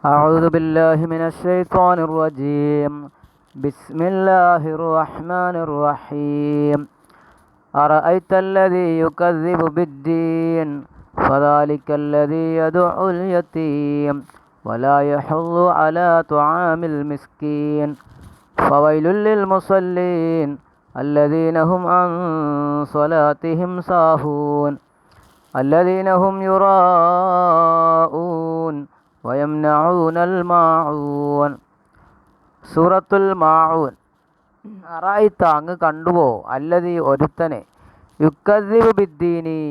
أعوذ بالله من الشيطان الرجيم. بسم الله الرحمن الرحيم. أرأيت الذي يكذب بالدين فذلك الذي يدعو اليتيم ولا يحض على طعام المسكين فويل للمصلين الذين هم عن صلاتهم ساهون الذين هم يراءون ويمنعون الماعون. സൂറത്തുൽ മാഊൻ. അറായിത്ത അങ്ങ് കണ്ടുവോ അല്ലദീ ഒരുത്തനെ യുക്കദ്ദിബു ബിദ്ദീനി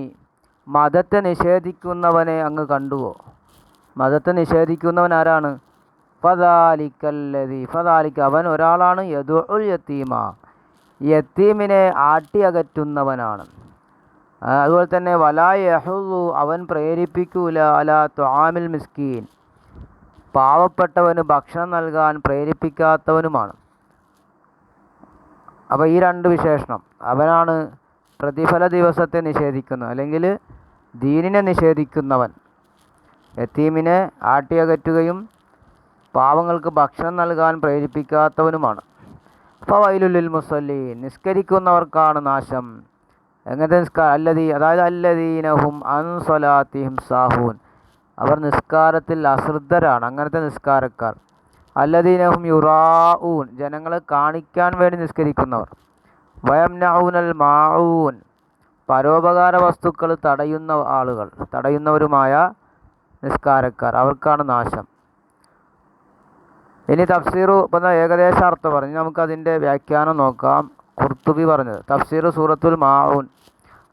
മതത്തെ നിഷേധിക്കുന്നവനെ അങ്ങ് കണ്ടുവോ? മതത്തെ നിഷേധിക്കുന്നവൻ ആരാണ്? ഫദാലിക്ക അവൻ ഒരാളാണ് യദുഉൽ യതീമ യതീമിനെ ആട്ടി അകറ്റുന്നവനാണ്. അതുപോലെ തന്നെ വലാ യഹുദു അവൻ പ്രേരിപ്പിക്കൂല അലാ തുആമിൽ മിസ്കീൻ പാവപ്പെട്ടവന് ഭക്ഷണം നൽകാൻ പ്രേരിപ്പിക്കാത്തവനുമാണ്. അപ്പോൾ ഈ രണ്ട് വിശേഷണം, അവനാണ് പ്രതിഫല ദിവസത്തെ നിഷേധിക്കുന്നത്, അല്ലെങ്കിൽ ദീനിനെ നിഷേധിക്കുന്നവൻ, യതീമിനെ ആട്ടിയകറ്റുകയും പാവങ്ങൾക്ക് ഭക്ഷണം നൽകാൻ പ്രേരിപ്പിക്കാത്തവനുമാണ്. ഫവൈലുൽ ലിൽ മുസല്ലീൻ നിസ്കരിക്കുന്നവർക്കാണ് നാശം. എങ്ങനത്തെ നിസ്കാരം? അല്ലദീനഹും അൻ സ്വലാത്തിഹിം സാഹൂൻ അവർ നിസ്കാരത്തിൽ അശ്രദ്ധരാണ്, അങ്ങനത്തെ നിസ്കാരക്കാർ. അല്ലദീനഹും യുറാഊൻ ജനങ്ങളെ കാണിക്കാൻ വേണ്ടി നിസ്കരിക്കുന്നവർ. വയംനഊനൽ മാഊൻ പരോപകാര വസ്തുക്കൾ തടയുന്നവരുമായ നിസ്കാരക്കാർ, അവർക്കാണ് നാശം. ഇനി തഫ്സീറു ഇപ്പം ഏകദേശ അർത്ഥം പറഞ്ഞ് നമുക്കതിൻ്റെ വ്യാഖ്യാനം നോക്കാം. ഖുർത്തുബി പറഞ്ഞത് തഫ്സീർ സൂറത്തുൽ മാഊൻ.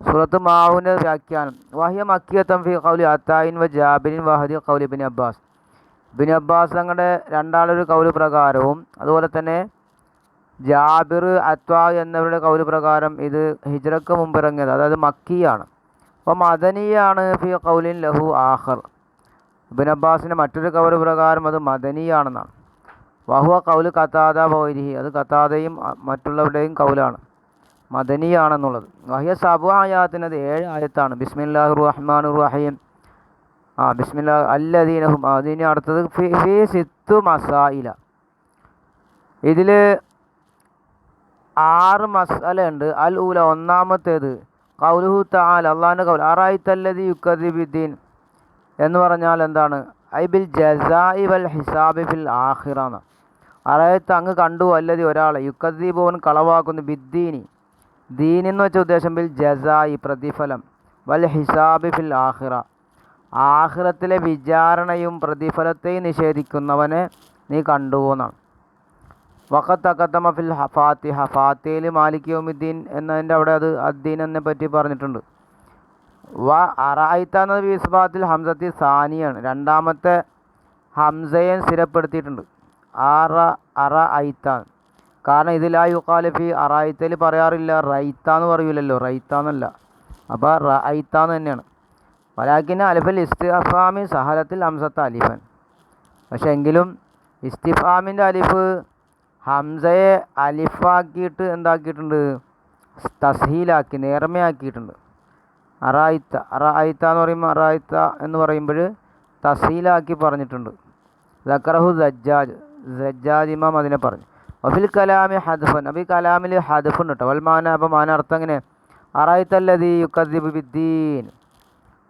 സൂറത്ത് മാഊൻ്റെ വ്യാഖ്യാനം വഹിയ മക്കിയത്തം ഫി ഖൗലി അത്തായിൻ വ ജാബിരിൻ വഹദി ഖൗലി ഇബ്നു അബ്ബാസ്. ഇബ്നു അബ്ബാസ് തങ്ങളുടെ രണ്ടാളൊരു കൗല് പ്രകാരവും അതുപോലെ തന്നെ ജാബിർ അത്വാ എന്നിവരുടെ കൗല് പ്രകാരം ഇത് ഹിജ്റക്ക് മുമ്പ് ഇറങ്ങിയത്, അതായത് മക്കിയാണ്. അപ്പോൾ മദനിയാണ് ഫി ഖൗലിൻ ലഹു ആഖർ. ഇബ്നു അബ്ബാസിൻ്റെ മറ്റൊരു കൗല് പ്രകാരം അത് മദനിയാണെന്നാണ്. വഹുവ കൗല് ഖതാദ വഗൈരിഹി അത് ഖതാദയും മറ്റുള്ളവരുടെയും കൗലാണ്, മദനിയാണെന്നുള്ളത്. വഹിയ സബു ആയാത്തിനത് 7 ആയത്താണ്. ബിസ്മില്ലാഹിർ റഹ്മാനിർ റഹീം. ബിസ്മില്ലാ അല്ലദീനഹും അതിന് അടുത്തത് ഫി സിത്തു മസായില. ഇതിൽ 6 മസ്അല ഉണ്ട്. അൽ ഊല ഒന്നാമത്തേത് ഖൗലുഹു തആല അല്ലാഹുവിൻ്റെ ഖൗൽ അറഅയ്തല്ലദീ യുകദ്ദിബു ബിദ്ദീൻ എന്ന് പറഞ്ഞാൽ എന്താണ്? ഐ ബിൽ ജസാഇ വൽ ഹിസാബി ഫിൽ ആഖിറ. അറഅയ്ത അങ്ങ് കണ്ടു അല്ലദീ ഒരാളെ യുകദ്ദിബുൻ കളവാക്കുന്നു ബിദ്ദീനി ദീൻ എന്ന് വെച്ച ഉദ്ദേശം ബിൽ ജസായി പ്രതിഫലം, വൽ ഹിസാബി ഫിൽ ആഖിറ ആഖിറത്തിലെ വിചാരണയും പ്രതിഫലത്തെയും നിഷേധിക്കുന്നവനെ നീ കണ്ടുവെന്നാണ്. വഖത്ത് തഖദ്ദമ ഫിൽ ഫാത്തിഹ ഫാത്തിഹയിൽ മാലിക് യൗമിദ്ദീൻ എന്നതിൻ്റെ അവിടെ അത് അദ്ദീൻ എന്നെ പറ്റി പറഞ്ഞിട്ടുണ്ട്. വ അറഅയ്ത എന്നത് ബിസ്ബാത്തിൽ ഹംസത്തി സാനിയാണ്, രണ്ടാമത്തെ ഹംസയെ സ്ഥിരപ്പെടുത്തിയിട്ടുണ്ട്. അറഅയ്ത കാരണം ഇതിലാ യുഖാലു ഫി അറഅയ്തയിൽ പറയാറില്ല റൈത്ത എന്ന് പറയൂലല്ലോ, റൈത്ത എന്നല്ല, അപ്പോൾ റഅയ്ത എന്ന് തന്നെയാണ്. വലാകിൻ അലിഫൽ ഇസ്തിഫാമി സഹലത്തിൽ ഹംസത്ത് അലിഫൻ. പക്ഷെ എങ്കിലും ഇസ്തിഫാമിൻ്റെ അലിഫ് ഹംസയെ അലിഫാക്കിയിട്ട് എന്താക്കിയിട്ടുണ്ട്? തസ്ഹീലാക്കി, നേർമയാക്കിയിട്ടുണ്ട്. അറഅയ്ത എന്ന് പറയുമ്പോൾ തസ്ഹീലാക്കി പറഞ്ഞിട്ടുണ്ട്. ദക്കറഹു സജ്ജാജ് ഇമാം അതിനെ പറഞ്ഞു. വഫിൽ കലാമി ഹദ്ഫൻ അപ്പോൾ ഈ കലാമിൽ ഹദ്ഫുണ്ട് കേട്ടോ. വൽമാന അപ്പോൾ മാന അർത്ഥം എങ്ങനെ? അറഅയ്തല്ലദീ യുകദ്ദിബു ബിദ്ദീൻ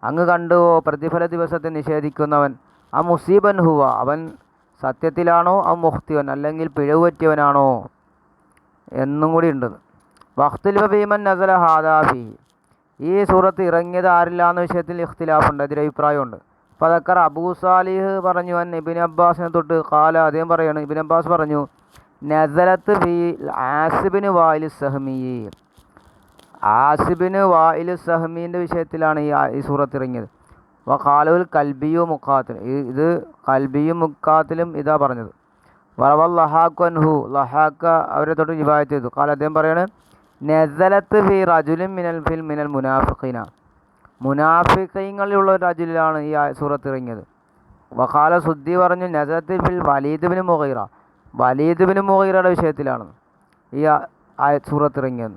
അങ്ങ് കണ്ടുവോ പ്രതിഫല ദിവസത്തെ നിഷേധിക്കുന്നവൻ. ആ മുസീബൻ ഹുവ അവൻ സത്യത്തിലാണോ, ആ മുഖ്തിവൻ അല്ലെങ്കിൽ പിഴവ് പറ്റിയവനാണോ എന്നും കൂടി ഉണ്ട്. വഖ്തുൽ ഫീമൻ നസല ഹാദാഫി ഈ സൂറത്ത് ഇറങ്ങിയത് ആരില്ലാന്ന വിഷയത്തിൽ ഇഖ്തിലാഫുണ്ട്, അതിലഭിപ്രായമുണ്ട്. അപ്പോൾ അതൊക്കെ അബൂ സാലിഹ് പറഞ്ഞു ഇബ്നു അബ്ബാസിനെ തൊട്ട് കാല അദ്ദേഹം പറയാണ്, ഇബ്നു അബ്ബാസ് പറഞ്ഞു നസലത്ത് ഫി ആസിബിന് വായിലു സഹ്മി ആസിബിന് വായിലു സഹ്മീൻ്റെ വിഷയത്തിലാണ് ഈ സൂറത്ത് ഇറങ്ങിയത്. വഖാലുൽ കൽബിയു മുഖാത്തിൽ ഇത് കൽബിയും മുഖാത്തിലും ഇതാ പറഞ്ഞത്. വറവൽ ലഹാഖു അൻഹു ലഹാഖ അവരെ തൊട്ട് റിവായത്ത് ചെയ്തു. കാല അദ്ദേഹം പറയാണ് നസലത്ത് ഫി റജുലിൻ മിനൽ മുനാഫിഖീന മുനാഫിഖീങ്ങളിലുള്ള ഒരു റജുലിലാണ് ഈ സൂറത്ത് ഇറങ്ങിയത്. വഖാല സുദ്ദി പറഞ്ഞു നസലത്ത് ഫിൽ വലീദ് ബിൻ മുഗീറ വലീദ് ബിൻ മുഗീറയുടെ വിഷയത്തിലാണ് ഈ സൂറത്ത് ഇറങ്ങിയത്.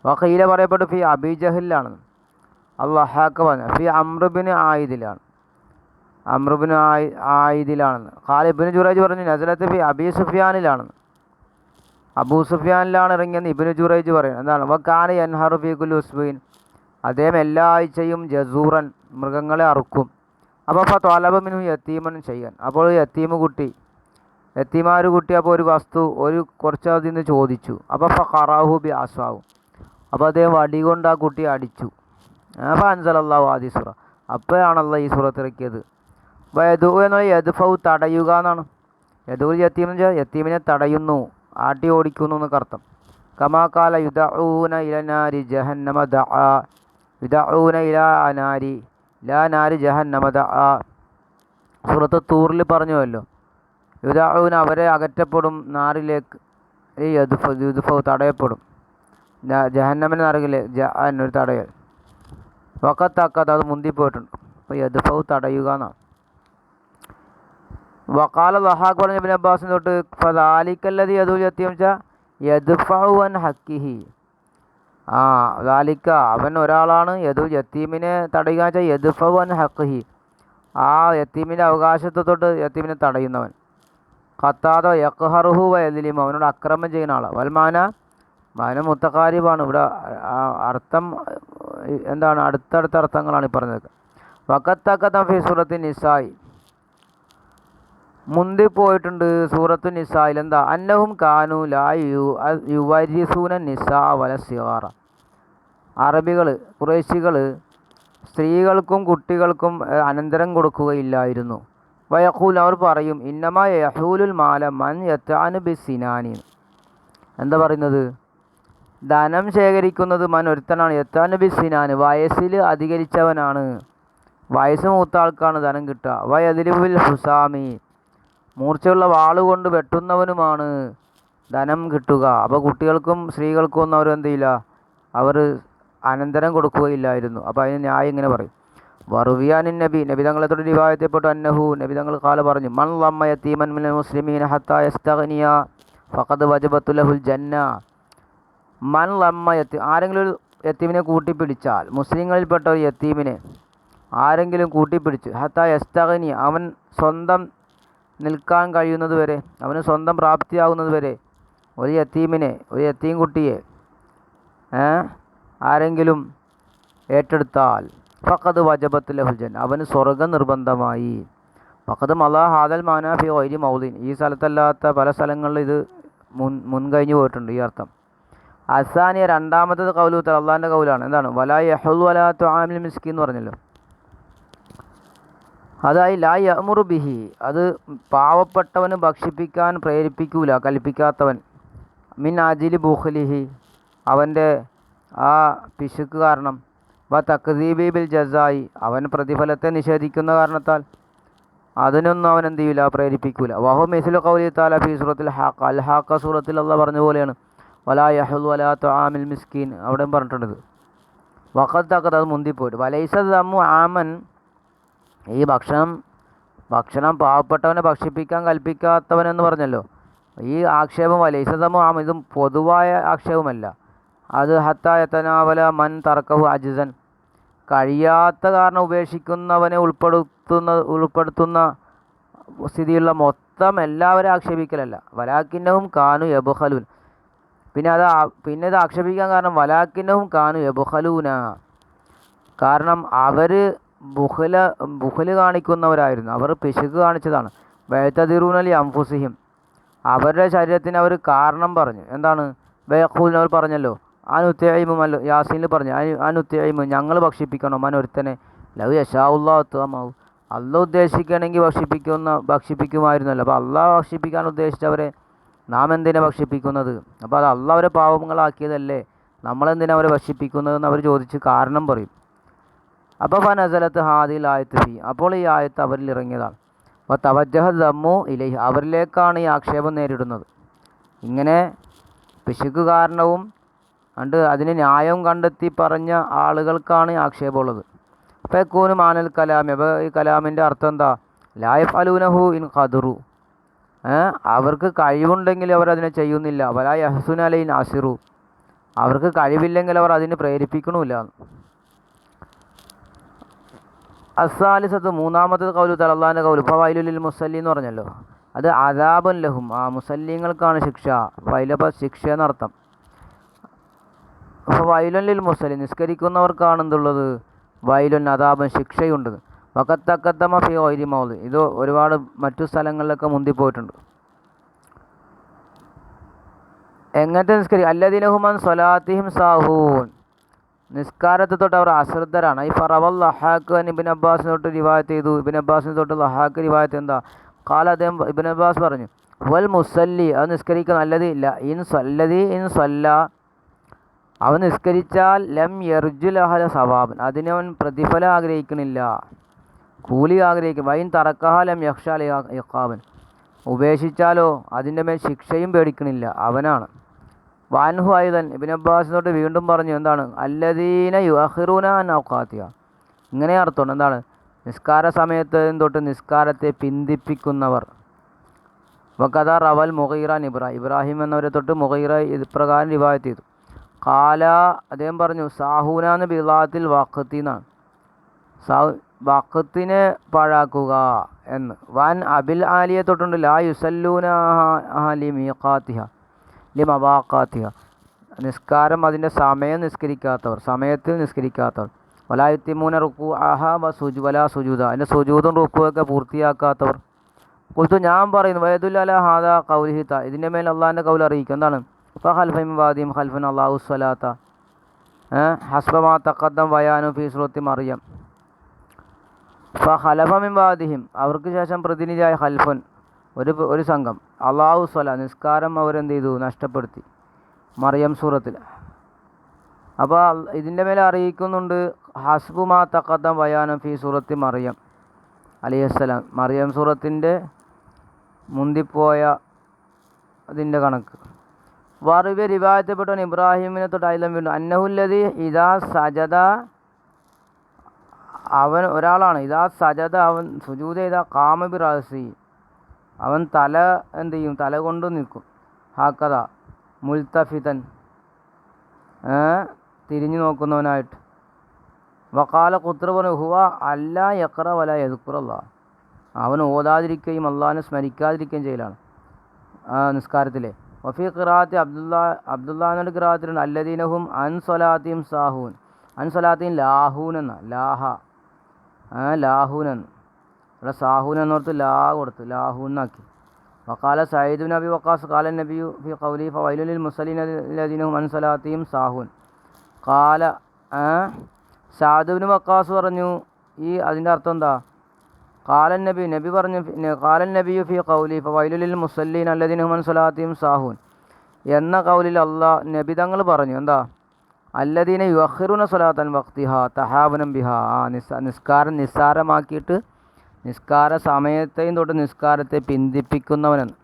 വഖീല പറയപ്പെട്ടു ഫി അബി ജഹലിലാണ്. അള്ളാഹാക്ക് പറഞ്ഞു ഫി അംർ ബിൻ ആയിദിലാണ്. അമ്രുബിന് ആയിദിലാണെന്ന്. ഖാലിദ് ഇബ്നു ജുറൈജ് പറഞ്ഞു നസലത്ത് ഫി അബി സുഫിയാനിലാണെന്ന്. അബൂ സുഫിയാനിലാണ് ഇറങ്ങിയെന്ന് ഇബ്നു ജുറൈജ് പറയുന്നത്. എന്താണ് വക്കാന യൻഹറു ഫി കുല്ലി ഉസ്ബുഇൻ, അദ്ദേഹം എല്ലാ ആഴ്ചയും ജസൂറൻ മൃഗങ്ങളെ അറുക്കും. അപ്പോൾ ത്വലബ മിൻഹു യത്തീമൻ ചെയ്യാൻ, അപ്പോൾ യത്തീമാർ കുട്ടി അപ്പോൾ ഒരു വസ്തു കുറച്ച് അതിൽ നിന്ന് ചോദിച്ചു. അപ്പോൾ ഖറാഹു ബി ആസ്വാവും, അപ്പോൾ അദ്ദേഹം വടി കൊണ്ട് ആ കുട്ടിയെ അടിച്ചു. അപ്പോൾ അൻസലല്ലാഹു ആദി സൂറ, അപ്പോഴാണല്ലോ ഈ സൂറത്ത് ഇറക്കിയത്. യദു എന്നാൽ യദ്ഫൗ തടയുക എന്നാണ്. യദുൽ യത്തീം എന്ന് വെച്ചാൽ യത്തീമിനെ തടയുന്നു, ആട്ടി ഓടിക്കുന്നു എന്നൊക്കെ അർത്ഥം. കമാകാല യുദഊന ഇലനാരി ജഹന്നമ ദഅ, യുദഊന ഇലാ നാരി ലാ നാരി ജഹന്നമ ദഅ. സൂറത്ത് തൂറിൽ പറഞ്ഞുവല്ലോ, യുദഊന അവരെ അകറ്റപ്പെടും നാറിലേക്ക്, യുദ്ഫൗ തടയപ്പെടും, ജഹന്നമിന് നരകിലെ ഒരു തടയൽ. വക്കത്താക്കാത്ത അത് മുന്തിപ്പോയിട്ടുണ്ട്. അപ്പോൾ യദ്ഫൗ തടയുക എന്നാണ്. വക്കാല ദഹാഖ് പറഞ്ഞ ഇബ്നു അബ്ബാസിന് തൊട്ട് ഫദാലിക്കല്ലദി യദുൽ യത്തീം വെച്ചാൽ യദ്ഫഉ അൻ ഹക്കിഹി. ദാലിക്ക അവൻ ഒരാളാണ് യദുൽ യത്തീമിനെ തടയുക വെച്ചാൽ യദ്ഫഉ അൻ ഹക്കിഹി, ആ യത്തീമിൻ്റെ അവകാശത്തെ തൊട്ട് യത്തീമിനെ തടയുന്നവൻ. ഖത്താദ യഖ്ഹറുഹു വയദ്ലിമു, അവനോട് അക്രമം ചെയ്യുന്ന ആളാണ്. വൽമാന മാന മുത്തഖാരിബാണ്. ഇവിടെ അർത്ഥം എന്താണ്, അടുത്തടുത്ത അർത്ഥങ്ങളാണ് ഈ പറഞ്ഞത്. വഖത്തഖത ഫി സൂറത്തി നിസായി, മുന്തിപ്പോയിട്ടുണ്ട് സൂറത്തു നിസായിൽ. എന്താ അന്നഹും കാനു ലാ യുവരിസൂന നിസാ വല സിഗാറ, അറബികൾ ഖുറൈശികൾ സ്ത്രീകൾക്കും കുട്ടികൾക്കും അനന്തരം കൊടുക്കുകയില്ലായിരുന്നു. വയഖൂൽ അവർ പറയും ഇന്നമാ യഹൂലുൽ മാല മൻ യത്അനു ബിസിനാനി, എന്താ പറയുന്നത്, ധനം ശേഖരിക്കുന്നത് മൻ ഒരുത്തനാണ്, യത്അനു ബിസിനാന് വയസ്സിൽ അധികരിച്ചവനാണ്, വയസ്സ് മൂത്ത ആൾക്കാണ് ധനം കിട്ടുക. വയദ്ലിബുൽ ഹുസാമി, മൂർച്ചയുള്ള വാളുകൊണ്ട് വെട്ടുന്നവനുമാണ് ധനം കിട്ടുക. അപ്പോൾ കുട്ടികൾക്കും സ്ത്രീകൾക്കും ഒന്നും അവർ എന്ത് ചെയ്യില്ല, അവർ അനന്തരം കൊടുക്കുകയില്ലായിരുന്നു. അപ്പോൾ അതിന് ന്യായം ഇങ്ങനെ പറയും. വറുവിയാനിൻ നബി തങ്ങളെ തൊട്ട് റിവായത്തിൽപ്പെട്ടു അന്നഹു നബി തങ്ങൾ കാല പറഞ്ഞു മൻ ലമ്മ യതീമൻ മിനൽ മുസ്ലിമീന ഹത്താ യസ്തഗ്നിയ ഫഖദ് വജബത്തു ലഹുൽ ജന്ന. മൻ ലമ്മ ആരെങ്കിലും ഒരു യത്തീമിനെ കൂട്ടിപ്പിടിച്ചാൽ, മുസ്ലിങ്ങളിൽപ്പെട്ട ഒരു യത്തീമിനെ ആരെങ്കിലും കൂട്ടിപ്പിടിച്ച് ഹത്താ യസ്തഗ്നിയ, അവൻ സ്വന്തം നിൽക്കാൻ കഴിയുന്നത് വരെ, അവന് സ്വന്തം പ്രാപ്തിയാകുന്നത് വരെ ഒരു യത്തീം കുട്ടിയെ ആരെങ്കിലും ഏറ്റെടുത്താൽ ഫഖദ് വജബത്ത് ലഹുൽ ജന്ന, അവന് സ്വർഗ്ഗം നിർബന്ധമായി. ഫഖദ് മലാ ഹാദൽ മാനാ ഫി ഗൈരി മൗദിൻ, ഈ സ്ഥലത്തല്ലാത്ത പല സ്ഥലങ്ങളിൽ ഇത് മുൻകഴിഞ്ഞു പോയിട്ടുണ്ട് ഈ അർത്ഥം. അസാനിയ രണ്ടാമത്തത് കൗലു അള്ളാഹിൻ്റെ കൗലാണ്. എന്താണ് വലാ യഹുൽ വലാ തുആമിൽ മിസ്കീൻ എന്ന് പറഞ്ഞല്ലോ. അതായി ലാ യഅ്മുറു ബിഹി, അത് പാവപ്പെട്ടവന് ഭക്ഷിപ്പിക്കാൻ പ്രേരിപ്പിക്കൂല, കൽപ്പിക്കാത്തവൻ. മിൻ അജിലി ബുഖ്ലിഹി, അവൻ്റെ ആ പിശുക്ക് കാരണം. വ തക്ദീബി ബിൽ ജസായി, അവൻ പ്രതിഫലത്തെ നിഷേധിക്കുന്ന കാരണത്താൽ അതിനൊന്നും അവൻ എന്ത് ചെയ്യില്ല, പ്രേരിപ്പിക്കൂല. വഹു മിസ്ലു ഖൗലി തആല ഫീ സൂറത്തിൽ ഹാഖ, അൽ ഹാഖ സൂറത്തിൽ അല്ലാഹ് പറഞ്ഞ പോലെയാണ്. വലാ യഹുൽ വലാ തുആമിൽ മിസ്കീൻ, അവിടെയും പറഞ്ഞിട്ടുണ്ട്. വഖദ് തഖദ, അത് മുന്തിപ്പോയിട്ട്. വലൈസ ദമ്മു ആമൻ, ഈ ഭക്ഷണം പാവപ്പെട്ടവനെ ഭക്ഷിപ്പിക്കാൻ കൽപ്പിക്കാത്തവനെന്ന് പറഞ്ഞല്ലോ. ഈ ആക്ഷേപം വലൈസദമോ ആം, ഇതും പൊതുവായ ആക്ഷേപമല്ല. അത് ഹത്തായത്തനാവല മൻ തർക്കഹു അജിസൻ, കഴിയാത്ത കാരണം ഉപേക്ഷിക്കുന്നവനെ ഉൾപ്പെടുത്തുന്ന സ്ഥിതിയുള്ള മൊത്തം എല്ലാവരും ആക്ഷേപിക്കലല്ല. വലാക്കിന്നഹും കാനു യബ്ഖലൂൻ, പിന്നെ ഇത് ആക്ഷേപിക്കാൻ കാരണം വലാക്കിന്നഹും കാനു യബ്ഖലൂന, കാരണം അവർ ബുഖല് കാണിക്കുന്നവരായിരുന്നു, അവർ പിശുക്ക് കാണിച്ചതാണ്. വയത്തദിറൂനലി അംഫുസിഹിം, അവരുടെ ശരീരത്തിന് അവർ കാരണം പറഞ്ഞു. എന്താണ് വയഖൂലിന്, അവർ പറഞ്ഞല്ലോ അനുത്തൈമുമല്ലോ, യാസീനിൽ പറഞ്ഞു അനുത്തൈമു, ഞങ്ങൾ ഭക്ഷിപ്പിക്കണോ മനൊരുത്തനെ ലവ് യശാഉല്ലാഹു തുഅമാഹു, അള്ളാഹ് ഉദ്ദേശിക്കണമെങ്കിൽ ഭക്ഷിപ്പിക്കുമായിരുന്നല്ലോ. അപ്പോൾ അള്ളാഹ് ഭക്ഷിപ്പിക്കാൻ ഉദ്ദേശിച്ചവരെ നാം എന്തിനാണ് ഭക്ഷിപ്പിക്കുന്നത്? അപ്പോൾ അത് അള്ളാഹ് അവരെ പാവങ്ങളാക്കിയതല്ലേ, നമ്മളെന്തിനാണ് അവരെ ഭക്ഷിപ്പിക്കുന്നതെന്ന് അവർ ചോദിച്ച് കാരണം പറയും. അപ്പോൾ ഫനസലത്ത് ഹാദിൽ ആയത്ത് ഫി, അപ്പോൾ ഈ ആയത്ത് അവരിൽ ഇറങ്ങിയതാണ്. അപ്പോൾ തവജ്ജഹ ദമ്മു ഇലൈഹി, അവരിലേക്കാണ് ഈ ആക്ഷേപം നേരിടുന്നത്. ഇങ്ങനെ പിശുക്ക് കാരണവും അതിന് ന്യായം കണ്ടെത്തി പറഞ്ഞ ആളുകൾക്കാണ് ആക്ഷേപമുള്ളത്. അപ്പോൾ യകൂനു മാനൽ കലാമി, അപ്പോൾ ഈ കലാമിൻ്റെ അർത്ഥം എന്താ, ലാ യഫ്അലൂനഹു ഇൻ ഖദറു, അവർക്ക് കഴിവുണ്ടെങ്കിൽ അവരതിനെ ചെയ്യുന്നില്ല. വലാ യഹ്സുന അലൈ നാസിറു, അവർക്ക് കഴിവില്ലെങ്കിൽ അവർ അതിന് പ്രേരിപ്പിക്കണമില്ല. അസ്സാലിസത്ത് മൂന്നാമത്തെ കൗലു തആല അള്ളാഹിൻ്റെ കൗലു ഫവൈലുൽ മുസല്ലി എന്ന് പറഞ്ഞല്ലോ, അത് അദാബുൻ ലഹും ആ മുസല്ലിങ്ങൾക്കാണ് ശിക്ഷ. ഫൈലപ്പോൾ ശിക്ഷ എന്നർത്ഥം. ഫവൈലുൻ ലിൽ മുസല്ലി നിസ്കരിക്കുന്നവർക്കാണ് എന്തുള്ളത്, വൈലുൻ അദാബൻ ശിക്ഷയുണ്ട്. വഖത്തഖദ്ദമ ഫീ ഗൈരി മൗദി ഇത് ഒരുപാട് മറ്റു സ്ഥലങ്ങളിലൊക്കെ മുന്തിപ്പോയിട്ടുണ്ട്. എങ്ങനത്തെ അല്ലദീനഹും അൻ സ്വലാത്തിഹിം സാഹൂൻ നിസ്കാരത്തെ തൊട്ട് അവർ അശ്രദ്ധരാണ്. ഈ ഫറവൽ ലഹാക്ക് ഇബ്നു അബ്ബാസിനെ തൊട്ട് റിവായത്ത് ചെയ്തു. ഇബ്നു അബ്ബാസിനെ തൊട്ട് ലഹാക്ക് റിവായത്ത് എന്താ കാല അദ്ദേഹം ഇബ്നു അബ്ബാസ് പറഞ്ഞു വൽ മുസല്ലി അത് നിസ്കരിക്കുന്ന അല്ലതി ഇല്ല ഇൻ സല്ല അവൻ നിസ്കരിച്ചാൽ ലം യർജുൽ അഹല സവാബൻ അതിനവൻ പ്രതിഫലം ആഗ്രഹിക്കണില്ല, കൂലി ആഗ്രഹിക്കും. വൈൻ തറക്കഹ ലം യഖ്ഷാൽ ഇഖാബൻ ഉപേക്ഷിച്ചാലോ അതിൻ്റെ മേൽ ശിക്ഷയും പേടിക്കണില്ല അവനാണ്. വാൻഹു ആയുധൻ ഇബ്നു അബ്ബാസിനോട്ട് വീണ്ടും പറഞ്ഞു എന്താണ് അല്ലദീന യുഅഖിറൂന അൻ ഔഖാത്തിഹ ഇങ്ങനെ അർത്ഥമുണ്ട്. എന്താണ് നിസ്കാര സമയത്ത് തൊട്ട് നിസ്കാരത്തെ പിന്തിപ്പിക്കുന്നവർ. വഖദ റവൽ മുഗീറ ഇബ്രാഹിം എന്നവരെ തൊട്ട് മുഗീറ ഇപ്രകാരം റിവായത്ത് ചെയ്തു. കാല അദ്ദേഹം പറഞ്ഞു സാഹൂനാന്ന് ബിളാത്തിൽ വഖത്തി എന്നാണ്, വഖത്തിനെ പാഴാക്കുക എന്ന്. വാൻ അബിൽ ആലിയെ തൊട്ടുണ്ട് ലാ യുസല്ലൂന ലി മീഖാത്തിഹ ലി മവാഖാത്തിഹ നിസ്കാരം അതിൻ്റെ സമയത്തിൽ നിസ്കരിക്കാത്തവർ. വലായുത്തിമൂന റുക്കു ആഹ വലാ സുജൂദ അതിൻ്റെ സുജൂദും റുക്കുവൊക്കെ പൂർത്തിയാക്കാത്തവർ. കുൽത്തു ഞാൻ പറയുന്നു വയദുൽ അല ഹാദാ ഖൗലിഹി ത ഇതിൻ്റെ മേൽ അള്ളാഹിൻ്റെ കൗൽ അറിയിക്കും. എന്താണ് ഫഖൽഫൻ വാദിം ഖൽഫൻ അല്ലാഹു സ്വലാത്ത ഹസ്ബമാ തഖദ്ദം ബയാനു ഫീ സൂറത്തി മറിയം. ഫഖലഫ മിൻ ബാദിഹിം അവർക്ക് ശേഷം പ്രതിനിധിയായ ഖൽഫൻ ഒരു സംഘം അല്ലാഹു സ്വല നിസ്കാരം അവരെന്ത് ചെയ്തു നഷ്ടപ്പെടുത്തി മറിയം സൂറത്തിൽ. അപ്പോൾ ഇതിൻ്റെ മേലെ അറിയിക്കുന്നുണ്ട് ഹസ്ബുമാ തഖദ്ദം ബയാനു ഫീ സൂറത്തി മറിയം അലൈഹിസ്സലാം മറിയം സൂറത്തിൻ്റെ മുന്തിപ്പോയ അതിൻ്റെ കണക്ക്. വറുവെ റിവായത്തപ്പെട്ടവൻ ഇബ്രാഹിമിനെ തൊട്ട് അയിലം വീണ്ടും അന്നഹുല്ലദി ഇദാ സജദ അവൻ ഒരാളാണ് ഇദാ സജദ അവൻ സുജൂദ ചെയ്ത കാമബി റാസി അവൻ തല എന്ത് ചെയ്യും തല കൊണ്ട് നിൽക്കും. ഹാക്കഥ മുൽത്തഫിതൻ തിരിഞ്ഞു നോക്കുന്നവനായിട്ട്. വക്കാല ഖുത്ര പറഞ്ഞു ഹുവ അല്ല യഖ്റ വല യദ്കുറല്ലാ അവൻ ഓതാതിരിക്കുകയും അള്ളാഹിനെ സ്മരിക്കാതിരിക്കുകയും ചെയ്യലാണ് നിസ്കാരത്തിലെ. വഫീ ഖിറാഅത്തി അബ്ദുല്ലാഹിൻ്റെ ഖിറാഅത്തിലുണ്ട് അല്ലദീനഹും അൻ സ്വലാത്തിഹിം സാഹൂൻ അൻ സ്വലാത്തിഹിം ലാഹൂൻ എന്ന ലാഹൂൻ എന്ന് ഇവിടെ സാഹൂൻ എന്നോർത്ത് കൊടുത്ത് ലാഹൂൻ എന്നാക്കി. വഖാല സഈദ് ബിൻ അബി വഖാസ് ഖാല നബിയു ഫീ ഖൗലിഹി ഫവൈലുൽ ലിൽ മുസല്ലീന അല്ലദീനഹും അൻ സ്വലാത്തിഹിം സാഹൂൻ. ഖാല സഅദ് ബിൻ വഖാസ് പറഞ്ഞു ഈ അതിൻ്റെ അർത്ഥം എന്താ ഖാലൻ നബി പറഞ്ഞു ഖാലൻ നബിയു ഫീ ഖൗലിഹി ഫവൈലുൽ ലിൽ മുസല്ലീന അല്ലദീനഹും അൻ സ്വലാത്തിഹിം സാഹൂൻ എന്ന ഖൗലിൽ നബി തങ്ങൾ പറഞ്ഞു എന്താ അല്ലദീന യുഅഖിറൂന സ്വലാത്തൻ വഖ്തിഹ തഹാവുനം ബിഹ നിസ്കാരം നിസ്സാരമാക്കിയിട്ട് നിസ്കാര സമയത്തെയും തൊട്ട് നിസ്കാരത്തെ പിന്തിപ്പിക്കുന്നവനെന്ന്.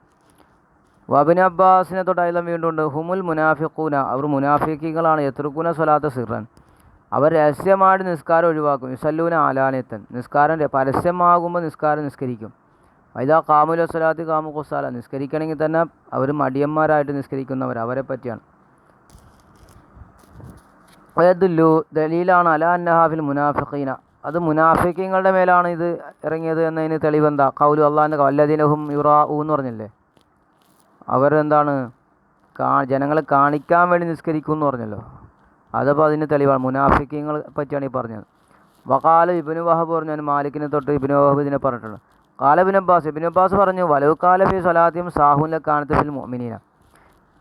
വബ്നു അബ്ബാസിനെ തൊട്ട് അയിലം വീണ്ടുണ്ട് ഹുമുൽ മുനാഫിഖൂന അവർ മുനാഫിഖീങ്ങളാണ് യത്രുകൂന സ്വലാത്ത സിർറൻ അവർ രഹസ്യമായിട്ട് നിസ്കാരം ഒഴിവാക്കും. യുസല്ലൂന ആലാനിയത്തൻ നിസ്കാരം പരസ്യമാകുമ്പോൾ നിസ്കരിക്കും. വൈദാ ഖാമുല സ്വലാത്തി ഖാമു ഖുസാല നിസ്കരിക്കണമെങ്കിൽ തന്നെ അവർ മടിയന്മാരായിട്ട് നിസ്കരിക്കുന്നവർ അവരെ പറ്റിയാണ്. വയദുല്ലു ദലീലാണ് അല അന്നഹാഫിൽ മുനാഫിഖീന അത് മുനാഫിഖീങ്ങളുടെ മേലാണ് ഇത് ഇറങ്ങിയത് എന്നതിന് തെളിവെന്താ ഖൗലു അള്ളാഹിൻ്റെ അല്ലദീനഹും യുറാഊ എന്ന് പറഞ്ഞില്ലേ അവരെന്താണ് ജനങ്ങളെ കാണിക്കാൻ വേണ്ടി നിസ്കരിക്കും എന്ന് പറഞ്ഞല്ലോ അതപ്പോൾ അതിന് തെളിവാണ്. മുനാഫിഖീങ്ങളെ പറ്റിയാണ് ഈ പറഞ്ഞത്. വഖാല ഇബ്നു വഹബ് പറഞ്ഞു മാലിക്കിനെ തൊട്ട് ഇബ്നു വഹബ് ഇതിനെ പറഞ്ഞിട്ടുണ്ട്. ഖാല ഇബ്നു അബ്ബാസ് പറഞ്ഞു വലൗ ഖാല ഫീ സ്വലാത്തിഹിം സാഹൂൻ ലകാനത ഫിൽ മുഅ്മിനീന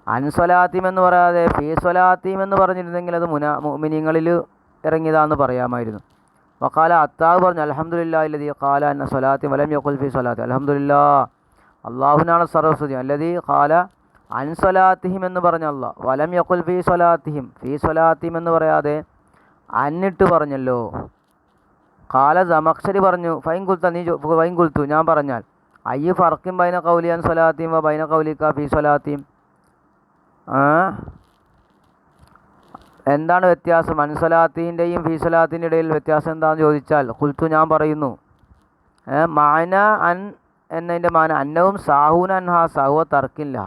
അൻ സ്വലാത്തിഹിം എന്ന് പറയാതെ ഫീ സ്വലാത്തിഹിം എന്ന് പറഞ്ഞിരുന്നെങ്കിൽ അത് മുഅ്മിനീങ്ങളിൽ ഇറങ്ങിയതാണെന്ന് പറയാമായിരുന്നു. വഖാല അത്താവ് പറഞ്ഞു അൽഹംദുലില്ലാഹി അല്ലദീ ഖാല അന്ന സ്വലാത്തി വലം യഖുൽ ഫീ സ്വലാത്തി അൽഹംദുലില്ലാഹ് അല്ലാഹുനാണ് സർവസ്തുതി അല്ലദീ ഖാല അൻ സ്വലാത്തിഹിം എന്ന് പറഞ്ഞ അല്ലാഹ് വലം യഖുൽ ഫീ സ്വലാത്തിഹിം എന്ന് പറയാതെ അന്നിട്ട് പറഞ്ഞല്ലോ. ഖാല സമഖ്ശരി പറഞ്ഞു ഫൈൻ കുൽത്തു ഞാൻ പറഞ്ഞാൽ അയ്യു ഫർഖിൻ ബൈന ഖൗലി അൻ സ്വലാത്തിഹിം വ ബൈന ഖൗലിക ഫീ സ്വലാത്തിഹിം എന്താണ് വ്യത്യാസം അൻസലാത്തിൻ്റെയും ഫീ സ്വലാത്തിൻ്റെ ഇടയിൽ വ്യത്യാസം എന്താണെന്ന് ചോദിച്ചാൽ ഖുൽത്തു ഞാൻ പറയുന്നു മാന അൻ എന്നതിൻ്റെ മാന അന്നവും സാഹൂൻ അൻഹ സഹുവ തർക്കില്ല